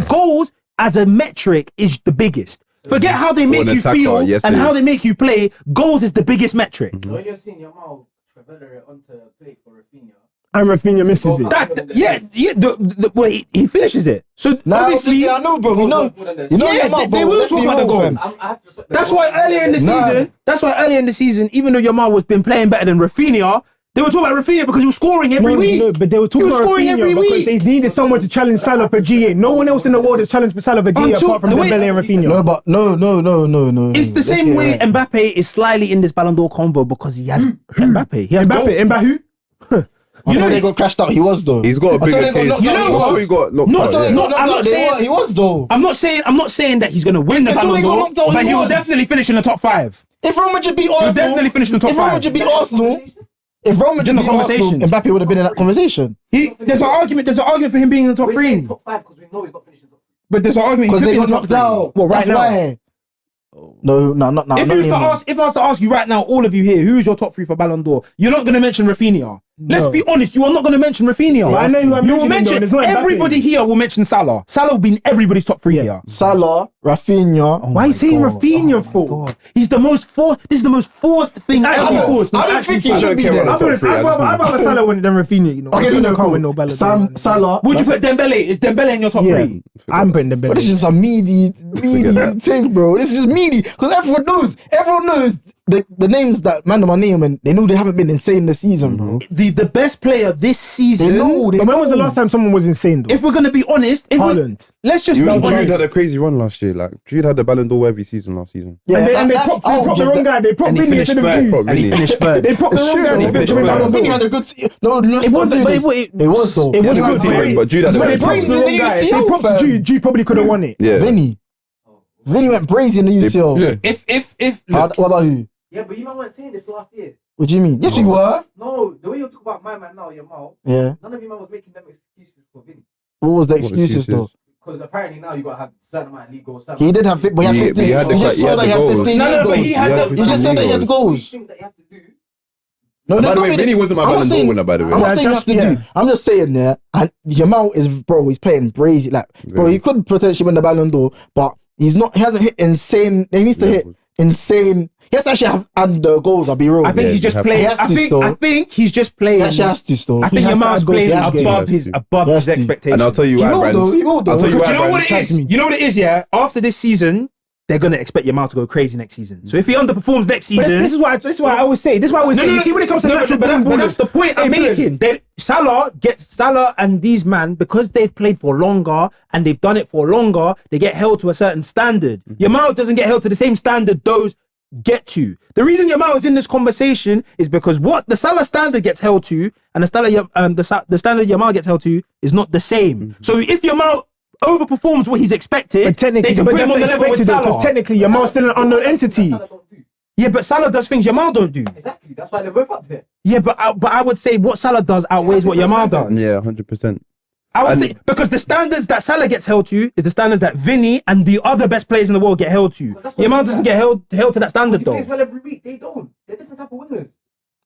goals as a metric is the biggest. Forget how they make an you attacker, feel yes, and it how is. they make you play. Goals is the biggest metric. When you're seeing Yamal traveler onto play for Rafinha, And Rafinha misses it. Wait, he finishes it. So Obviously, I know, bro. We know. You know, Yeah, Yamal, they bro. will Let's talk be about the real, goal. fam. I have to respect That's why earlier in the season, even though Yamal was been playing better than Rafinha, They were talking about Rafinha because he was scoring every week. No, but they were talking about Rafinha because they needed someone to challenge Salah for GA. No one else in the world has challenged for Salah for GA apart from Dembele and Rafinha. No, but no. It's the same way Mbappe is slightly in this Ballon d'Or convo because he has Mbappe. He has Mbappe who? Until they got crashed out, he was though. He's got a bigger case. You know what? He got knocked out. I'm not saying he was though. I'm not saying that he's gonna win the Ballon d'Or, but he will definitely finish in the top 5. If Real Madrid beat Arsenal, He'll definitely finish in the top 5. If Real Madrid beat Arsenal, Mbappe would have been in that conversation. There's an argument for him being in the top 3. Top 5 because we know he's not finishing top 3. But there's an argument because he they could be got in the top knocked 3. out. Well, right now. Why? No, not now. If I was to ask you right now, all of you here, who is your top 3 for Ballon d'Or? You're not going to mention Rafinha. Let's be honest, you are not going to mention Rafinha. I know you will mention everybody here will mention Salah. Salah will be in everybody's top 3 here. Salah, Rafinha. Why are you saying Rafinha for? He's the most forced. This is the most forced thing ever. I don't think he should be there. I'd rather Salah win than Rafinha. You know, Okay, Rafinha can't win no Ballon d'Or. Salah. Would you put Dembele? Is Dembele in your top 3? I'm putting Dembele. But this is just a meaty thing, bro. This is just meaty because everyone knows the names that man are name and they know they haven't been insane this season, bro. The best player this season. They know. But when was the last time someone was insane though? If we're gonna be honest, let's just be Jude honest. had a crazy run last year. Like Jude had the Ballon d'Or every season last season. Yeah, and they propped the wrong guy. They propped Vinny instead of Jude. And he finished third. They propped the wrong guy and he finished third. Vinny had a good no, It was though. It was It was good. But Jude had But they a propped good the wrong guy. They propped Jude. Jude probably could have won it. Yeah. Vinny went brazy in the UCL. If What about who? Yeah, but you man weren't saying this last year. What do you mean? Yes, we were. No, the way you talk about my man now, YAMAL, Yeah. none of you man was making them excuses for Vinny. What was the excuses though? Because apparently now you got to have a certain amount of league goals. He did have, but he had 15. You just saw that he had 15 goals. You just said that he had goals. Things that you have to do. No, By the way, Vinny wasn't my Ballon d'Or winner, by the way. I'm not saying you have to do. I'm just saying there, and YAMAL is, bro, he's playing brazy. Like, bro, he could potentially win the Ballon d'Or, but he's not, he hasn't hit insane. He needs to hit insane. He has to actually have under goals, I'll be real. I think he's just playing. I think he's just playing. He actually has to still. I think Yamal's playing above his expectations. And I'll tell you why, Brandz. He will though. I'll tell you why, You know what Brandz. it is? You know what it is, yeah? After this season, they're going to expect Yamal to go crazy next season. So if he underperforms next But season... this is why I always say. This is why I always say. You see, when it comes to natural but born that's the point I'm making. Salah and these man, because they've played for longer and they've done it for longer, they get held to a certain standard. Yamal doesn't get held to the same standard those get to. The reason Yamal is in this conversation is because what the Salah standard gets held to and the standard Yamal gets held to is not the same. So if Yamal overperforms what he's expected, they can put him on the level with Salah. Because technically, Yamal's still an unknown entity. Yeah, but Salah does things Yamal don't do. Exactly, that's why they're both up there. Yeah, but I would say what Salah does outweighs what Yamal does. Yeah, 100%. I would say because the standards that Salah gets held to is the standards that Vinny and the other best players in the world get held to. Yamal doesn't get held to that standard though. He plays well every week. They don't. They're different type of wingers.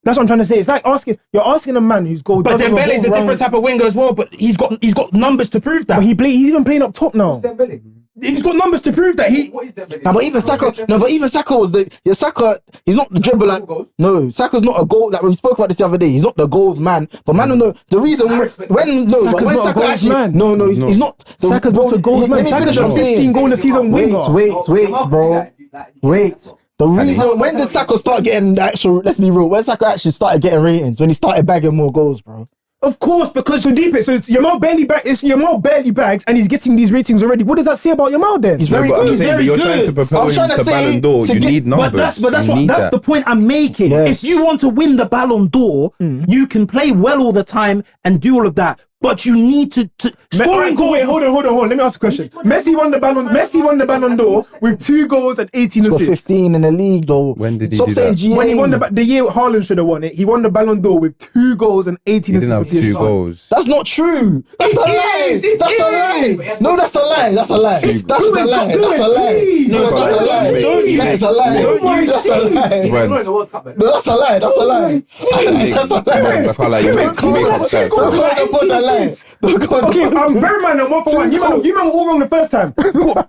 That's what I'm trying to say. It's like you're asking a man who's goal. But Dembele's a different type of winger as well. But he's got numbers to prove that. But he's even playing up top now. Dembele. He's got numbers to prove that What is Dembele? No, but even Saka was Saka. He's not the dribbler. No, Saka's not a goal. Like we spoke about this the other day. He's not the goals man. But man, no. The reason when Saka actually no, he's not. Saka's not a goals man. Saka's a 15 goal a season winger. Wait, bro. Wait. The reason when did Saka start getting the actual? Let's be real. When Saka actually started getting ratings, when he started bagging more goals, bro. Of course, because So it's Yamal barely bags, and he's getting these ratings already. What does that say about Yamal then? He's very But I'm good. saying, but you're trying to propel him to Ballon d'Or. You need numbers. But that's the point I'm making. Yes. If you want to win the Ballon d'Or, you can play well all the time and do all of that. But you need to scoring goals. Wait, hold on. Let me ask a question. Messi won the Ballon d'Or with 2 goals and 18 He's got assists. 15 in the league though. When did he Stop do saying that? GA. When he won the year Haaland should have won it, he won the Ballon d'Or with 2 goals and 18 He didn't assists. have 2 goals. That's not true. That's a lie. That's a lie. No, that's a lie. That's a lie. That's a lie. That's a lie. No, that's a lie. That's a lie. That's a lie. Brandz. Not in the World Cup, man. No, that's a lie. That's a lie. That's a lie. I can't lie. You make up stats. Don't go on Okay, bear in mind that 1 for 1. You man were all wrong the first time.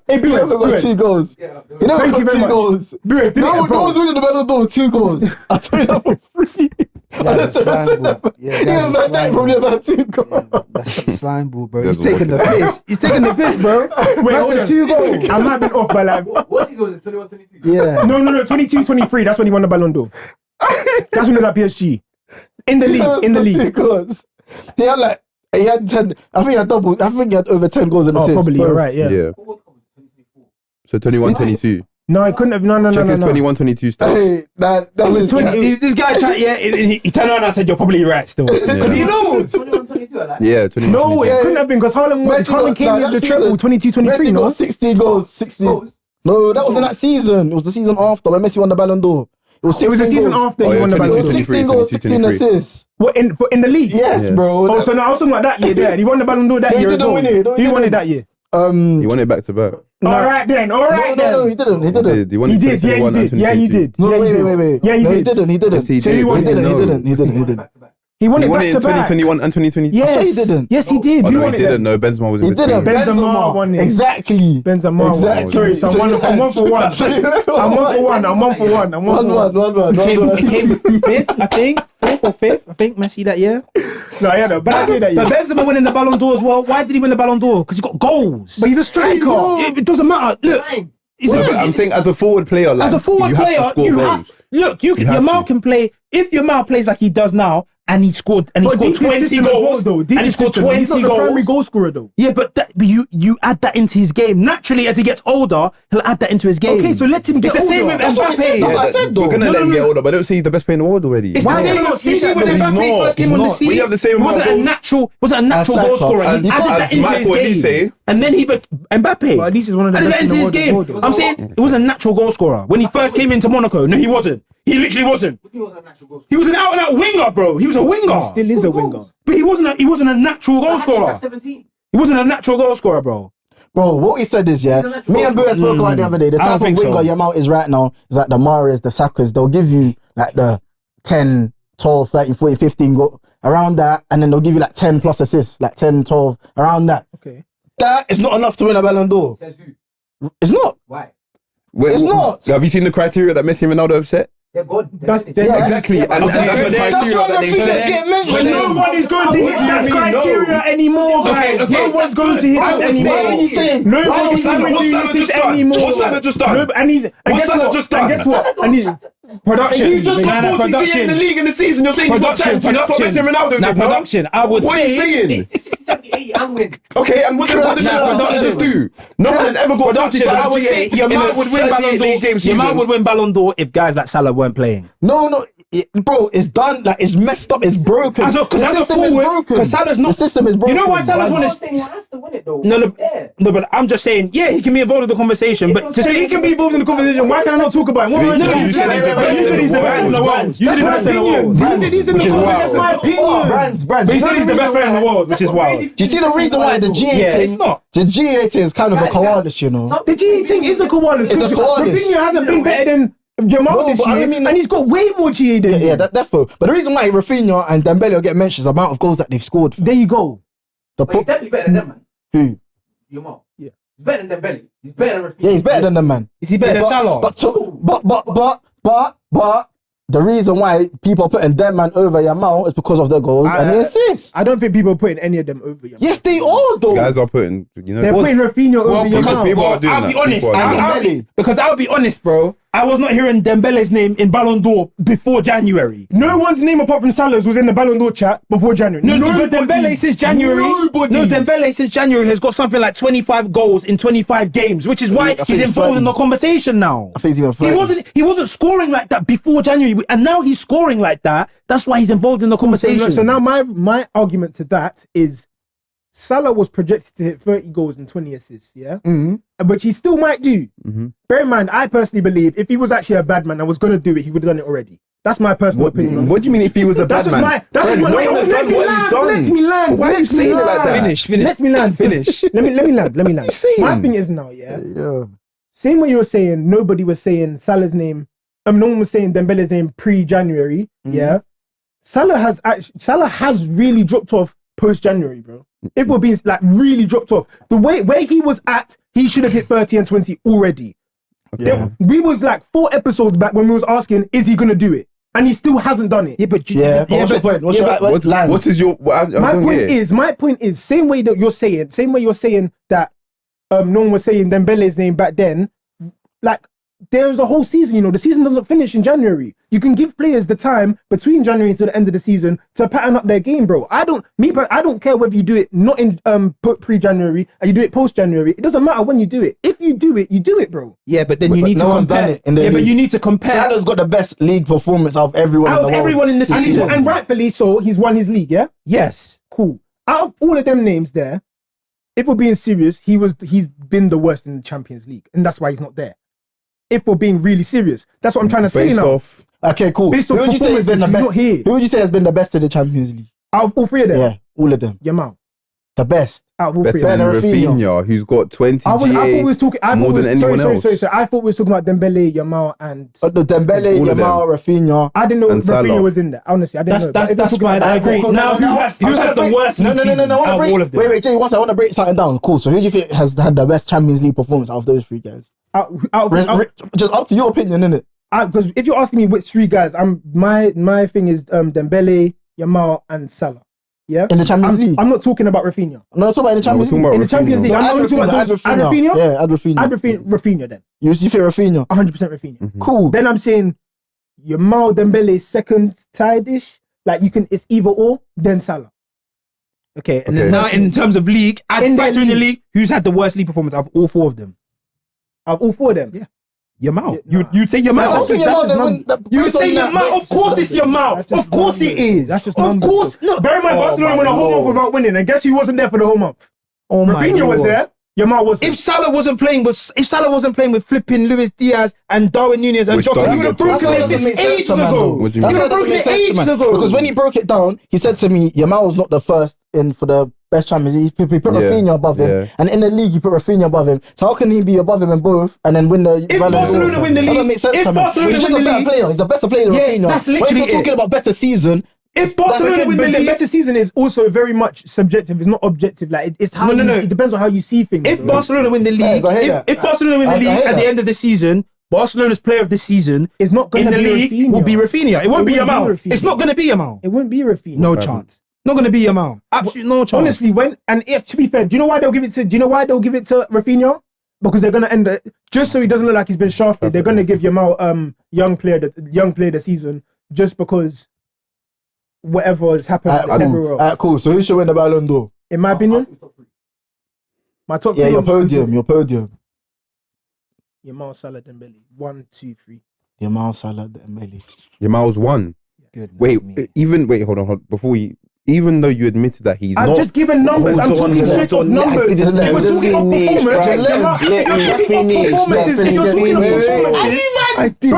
Hey, He never got 2 goals. He never Thank you got very 2 much. goals. No one's winning the Ballon d'Or with 2 goals. I tell you that for free. That's slime ball. Yeah, Even Van Dijk probably about 2 goals. that's slime ball, bro. He's He's taking the piss. He's taking the piss, bro. Wait, That's hold a on. 2 goals. I might have been off by like... What season was it? 21, 22? Yeah. No, 22, 23. That's when he won the Ballon d'Or. That's when he was at PSG. In the league. 2 goals. He had 10. I think he had double. I think he had over 10 goals and assists. Probably, you're right, yeah. So 21, 22. No, I couldn't have. No. Check his 21, 22 stats. Hey, that was 20. This guy tried, he turned around and said, "You're probably right still," because he knows. 21, 22, like. Yeah, 21. No, 22. it couldn't have been because Haaland came with the treble 22, 23, Messi no? got 16 goals. 16. No, that wasn't that season. It was the season after when Messi won the Ballon d'Or. It was the season after Oh, he yeah, won the Ballon 22, d'Or. 16 goals, 16 assists. What, in the league? Yes, bro. Oh, so no, I was talking about that year there. He won the Ballon d'Or that No, he year as didn't well. win it. No, he He won it didn't. that year. He won it back to back. All right then. No, he didn't. He didn't. He won He it did, yeah, 2021 he and did. Yeah, he 2022. did. No, Yeah, he did. wait. Yeah, he No, did. he didn't. He didn't. Yes, he So did. he won He didn't. He didn't. He won He it won back it to in back. 2021 and 2022. Yes, he didn't. Yes, he did. Oh, Who no, won he it didn't. then? No, Benzema was in He between. didn't. Benzema won it. Exactly. Benzema won it. Exactly. Sorry, so I'm one for one. I'm one for one. 1-1. He came fifth, I think, fourth or fifth. I think Messi that year. No, yeah, no, but I did that year. But Benzema winning the Ballon d'Or as well. Why did he win the Ballon d'Or? Because he got goals. But he's a striker. It doesn't matter. Look, he's No, but I'm saying as a forward player, like, as a forward you player, have to score you goals. have. Look, You have Yamal to. can play. If Yamal plays like he does now, and he scored 20 goals, and he scored 20 goals. Goal scorer though. Yeah, but you add that into his game. Naturally, as he gets older, he'll add that into his game. Okay, so let him get It's the same older. with That's what I said. Mbappe. That's what I said, though. We're gonna No, let him no, get no. older, but I don't say he's the best player in the world already. It's the Why? same. See when He's Mbappe not. first came on the He's scene. We have the same He wasn't amount a of natural Attacker. goal scorer. He As added that into Michael his Olise. game, and then Mbappe. But at least he's one of the added best that in into the his world as game. well, though. I'm saying he was a natural goal scorer when he first came into Monaco. No, he wasn't. He literally wasn't. He was a natural goal. He was an out and out winger, bro. He was a winger. Still is a winger. But he wasn't a natural goal scorer. 17. He wasn't a natural goal scorer, bro. Bro, what he said is, yeah, me and Boo spoke about the other day. The I don't type of think winger so. Yamal is right now is like the Mahrez, the Sakas. They'll give you like the 10, 12, 13, 14, 15 goal around that, and then they'll give you like 10 plus assists, like 10, 12, around that. Okay. That is not enough to win a Ballon d'Or. Says who? It's not. Why? It's not. Have you seen the criteria that Messi and Ronaldo have set? They're good. That's Yeah, Exactly. Yeah, And that's the that's criteria what that the they figures set. get But mentioned. nobody's going to hit that criteria anymore, guys. okay. No one's going to hit Why it would anymore. Salah- Why are you saying? Why are Nobody's you saying- going What's to Salah hit just it done? anymore. What's Salah just done? No, and What's guess Salah what? just And done? guess what? And he's production. He's just got 40 GA in the league in the season. You're saying he's got 10. That's what Messi and Ronaldo Now did, bro. production, I would What are you say. saying? 70, 80 and win. Okay, and what did Nah, Salah production. just do? No one has ever got Production, I would say Yamal would win Ballon d'Or. Yamal would win Ballon d'Or if guys like Salah weren't playing. No, bro, it's done. Like, it's messed up. It's broken. Because The as a system is forward, broken. because Salah's not. The system is broken. You know why Salah's I'm one not is. saying he has to win it though. No, Yeah. no, but I'm just saying, yeah, he can be involved in the conversation, but to So say he can be involved in the conversation. Why can I not talk about him? What am I You doing? said he's the best You said he's the in the best in the world. world. You said he's the best in the world. Brandz, You said he's in which the is world. wild. That's my opinion. Brandz. But he said he's the best player in the world, which is wild. Do you see the reason why the GA Yeah, thing? it's not. The GA thing is kind of a cowardice, you know. The GA thing is a cowardice. It's a cowardice. Rafinha hasn't been better than Yamal No, this but I year, mean- and he's got way more GA than Yeah, him. therefore. But the reason why Rafinha and Dembele will get mentioned is the amount of goals that they've scored. There you go. The But he's definitely better than them, man. who? Yamal. Yeah. He's better than Dembele. He's better than Rafinha. Yeah, he's better than them, man. Is he better than Salah? But the reason why people are putting them man over Yamal is because of their goals and the assists. I don't think people are putting any of them over Yamal. Yes, they all though. Guys are putting, you know. They're putting Rafinha over because Yamal. people are doing I'll that. be honest. People are doing that. I'll be honest, bro. I was not hearing Dembele's name in Ballon d'Or before January. No one's name apart from Salah's was in the Ballon d'Or chat before January. No, but Dembele since January. Nobody's. No, Dembele since January has got something like 25 goals in 25 games, which is why I think he's it's involved 30. in the conversation now. I think he's even 30. He wasn't scoring like that before January, and now he's scoring like that. That's why he's involved in the conversation. So now my argument to that is Salah was projected to hit 30 goals and 20 assists, yeah? Which he still might do. Bear in mind, I personally believe if he was actually a bad man and was going to do it, he would have done it already. That's my personal opinion. on What this. do you mean if he was a That's bad just man? my. That's just Brandz, my. no Wait, one has let done me what he's land. done. Let me land. Why are you Let me saying it like land. that? Finish. Let me land. Finish. Let me land. Let me land. you saying? My thing is now, yeah. Yeah. Same way you were saying, nobody was saying Salah's name. No one was saying Dembele's name pre-January. Yeah. Salah has really dropped off post-January, bro. If we're being like really dropped off, the way where he was at, he should have hit 30 and 20 already. Yeah. We was like 4 episodes back when we was asking, is he gonna do it? And he still hasn't done it. Yeah, but what's your point? What's your land? What is your? I don't get it. My point is, same way you're saying that no one was saying Dembele's name back then. Like there's a whole season, you know. The season doesn't finish in January. You can give players the time between January to the end of the season to pattern up their game, bro. I don't care whether you do it not in pre-January and you do it post-January. It doesn't matter when you do it. If you do it, bro. Yeah, but then you need to compare. But you need to compare. Salah's got the best league performance out of everyone in the season. And rightfully so, he's won his league, yeah? Yes. Cool. Out of all of them names there, if we're being serious, he's been the worst in the Champions League. And that's why he's not there. If we're being really serious. That's what I'm trying to say now. Okay, cool. Based on who would you say has been the best? Who would you say has been the best in the Champions League? Out of all three of them? Yeah, all of them. Yamal. The best. Out of all Better three of them. than Rafinha, who's got 20 I thought we was talking more than anyone else. Sorry. I thought we was talking about Dembele, Yamal, and Dembele, Yamal, Rafinha. I didn't know Rafinha was in there. Honestly, I didn't know. That's fine. I agree. Now, who has the worst league season out of all of them? Wait, Jay, once I want to break something down. Cool. So who do you think has had the best Champions League performance out of those three guys? Just up to your opinion, innit? Because if you're asking me which three guys, my thing is Dembele, Yamal, and Salah. Yeah, in the Champions League. I'm not talking about Rafinha. No, I'm talking about in the Champions League. In the Champions League, I'm not talking about Rafinha. Yeah, add Rafinha. Add Rafinha then. You think Rafinha? 100% Rafinha. Mm-hmm. Cool. Then I'm saying Yamal, Dembele second tied-ish. Like it's either or, then Salah. Okay, and then now in terms of league, in the league, who's had the worst league performance out of all four of them? Out of all four of them? Yeah. Yamal. You'd say Yamal. You would say Yamal. Of course it's Yamal. Of course it is. That's just of course. No. Bear in mind, Barcelona went a whole month without winning, and guess who wasn't there for the whole month? Oh my Rafinha was there. Yamal wasn't. If Salah wasn't playing with flipping Luis Diaz and Darwin Nunez and Jota, he would have broken it ages ago. Because when he broke it down, he said to me, Yamal was not the first in for the best Champions League. He put Rafinha above him, and in the league he put Rafinha above him. So how can he be above him in both and then win the? If Barcelona win the league, that doesn't make sense to me. He's just a better player. He's a better player than Rafinha. That's literally when you're talking about better season. If Barcelona win the league, better season is also very much subjective. It's not objective. Like it's how it depends on how you see things. If Barcelona win the league, if Barcelona win the league at the end of the season, Barcelona's player of the season is not going to be league Rafinha. Will be Rafinha. It won't be Yamal. It's not going to be Yamal. It won't be Rafinha. No chance. Not going to be Yamal. Absolutely no chance. Honestly, to be fair, do you know why they'll give it to Rafinha? Because they're going to end it just so he doesn't look like he's been shafted. They're going to give Yamal young player the season just because whatever has happened everywhere else. Cool. So who should win the Ballon d'Or? In my opinion, my top three. Yeah, your podium. Yamal, Salah, Dembele. 1, 2, 3. Yamal, Salah, Dembele. Yamal's one. Good. Hold on. Before even though you admitted that he's not... I'm just giving numbers. I'm talking straight off numbers. If we're talking off performance, if you're talking off performances... I did.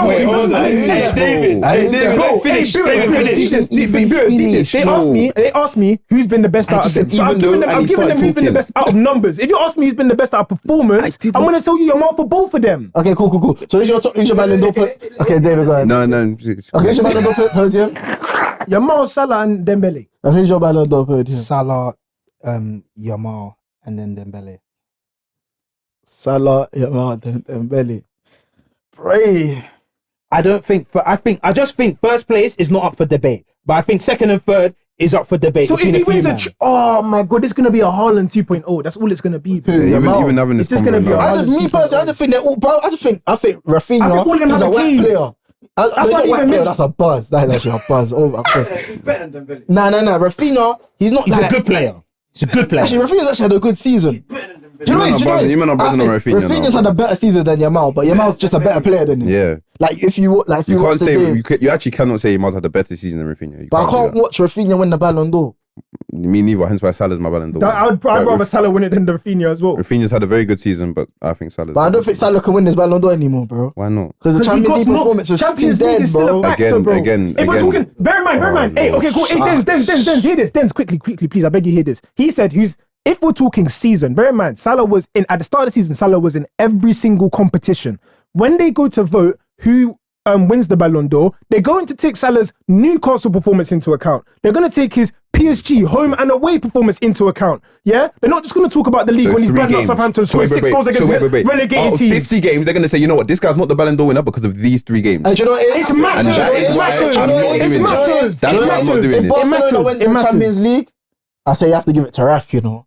David, they asked me who's been the best out of them. So I'm giving them who's been the best out of numbers. If you ask me who's been the best out of performance, I'm going to tell you Yamal for both of them. Okay, cool. So who's your Ballon d'Or? Okay, David, go ahead. No. Okay, who's your Ballon d'Or podium? Yamal, Salah, and Dembele. And who's your Ballon d'Or podium? Salah, Yamal, and then Dembele. Salah, Yamal, Dembele. Pray. I just think first place is not up for debate, but I think second and third is up for debate. So if he wins oh my god, it's gonna be a Haaland 2.0. That's all it's gonna be. Even having this, it's just gonna be. Me personally, I just think they're all bro. I think Rafinha all of them is a whack keys. player. That's not whack player. That's a buzz. That is actually a buzz. Oh my god. Better than Dembele. Nah. Rafinha, he's not. He's a good player. Actually, Rafinha's actually had a good season. Do you know what? Rafinha's had a better season than Yamal, but Yamal's just a better player than him. Yeah. Like if you can't say you actually cannot say Yamal's had a better season than Rafinha. But I can't watch Rafinha win the Ballon d'Or. Me neither. Hence why Salah's my Ballon d'Or. I'd rather Salah win it than Rafinha as well. Rafinha's had a very good season, but I think Salah. But I don't think Salah can win this Ballon d'Or anymore, bro. Why not? Because the Champions League performance was too dead, bro. Again. If we're talking, bear in mind. Hey, okay, cool. Hey, Denz, hear this. Denz, quickly, please. I beg you, hear this. He said, if we're talking season, bear in mind, Salah was at the start of the season, Salah was in every single competition. When they go to vote who wins the Ballon d'Or, they're going to take Salah's Newcastle performance into account. They're going to take his PSG home and away performance into account. Yeah? They're not just going to talk about the league when he's banged up Southampton, scored 6 goals against relegated teams. 50 games, they're going to say, you know what, this guy's not the Ballon d'Or winner because of these 3 games. And you know what it is? It matters. If Barcelona win the Champions League, I say you have to give it to Raf, you know.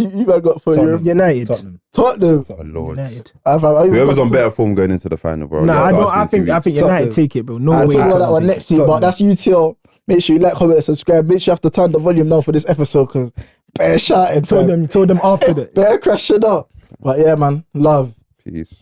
you man got for Europe? United. Tottenham. Oh Lord. United. Whoever's on better form going into the final, bro. No, Start I asking think two weeks. United take it, bro. No I'll way. talk about that one next year, but that's UTL. Make sure you like, comment, and subscribe. Make sure you have to turn the volume down for this episode because bear shouting. Told them after that. Bear crashing up. But yeah, man, love. Peace.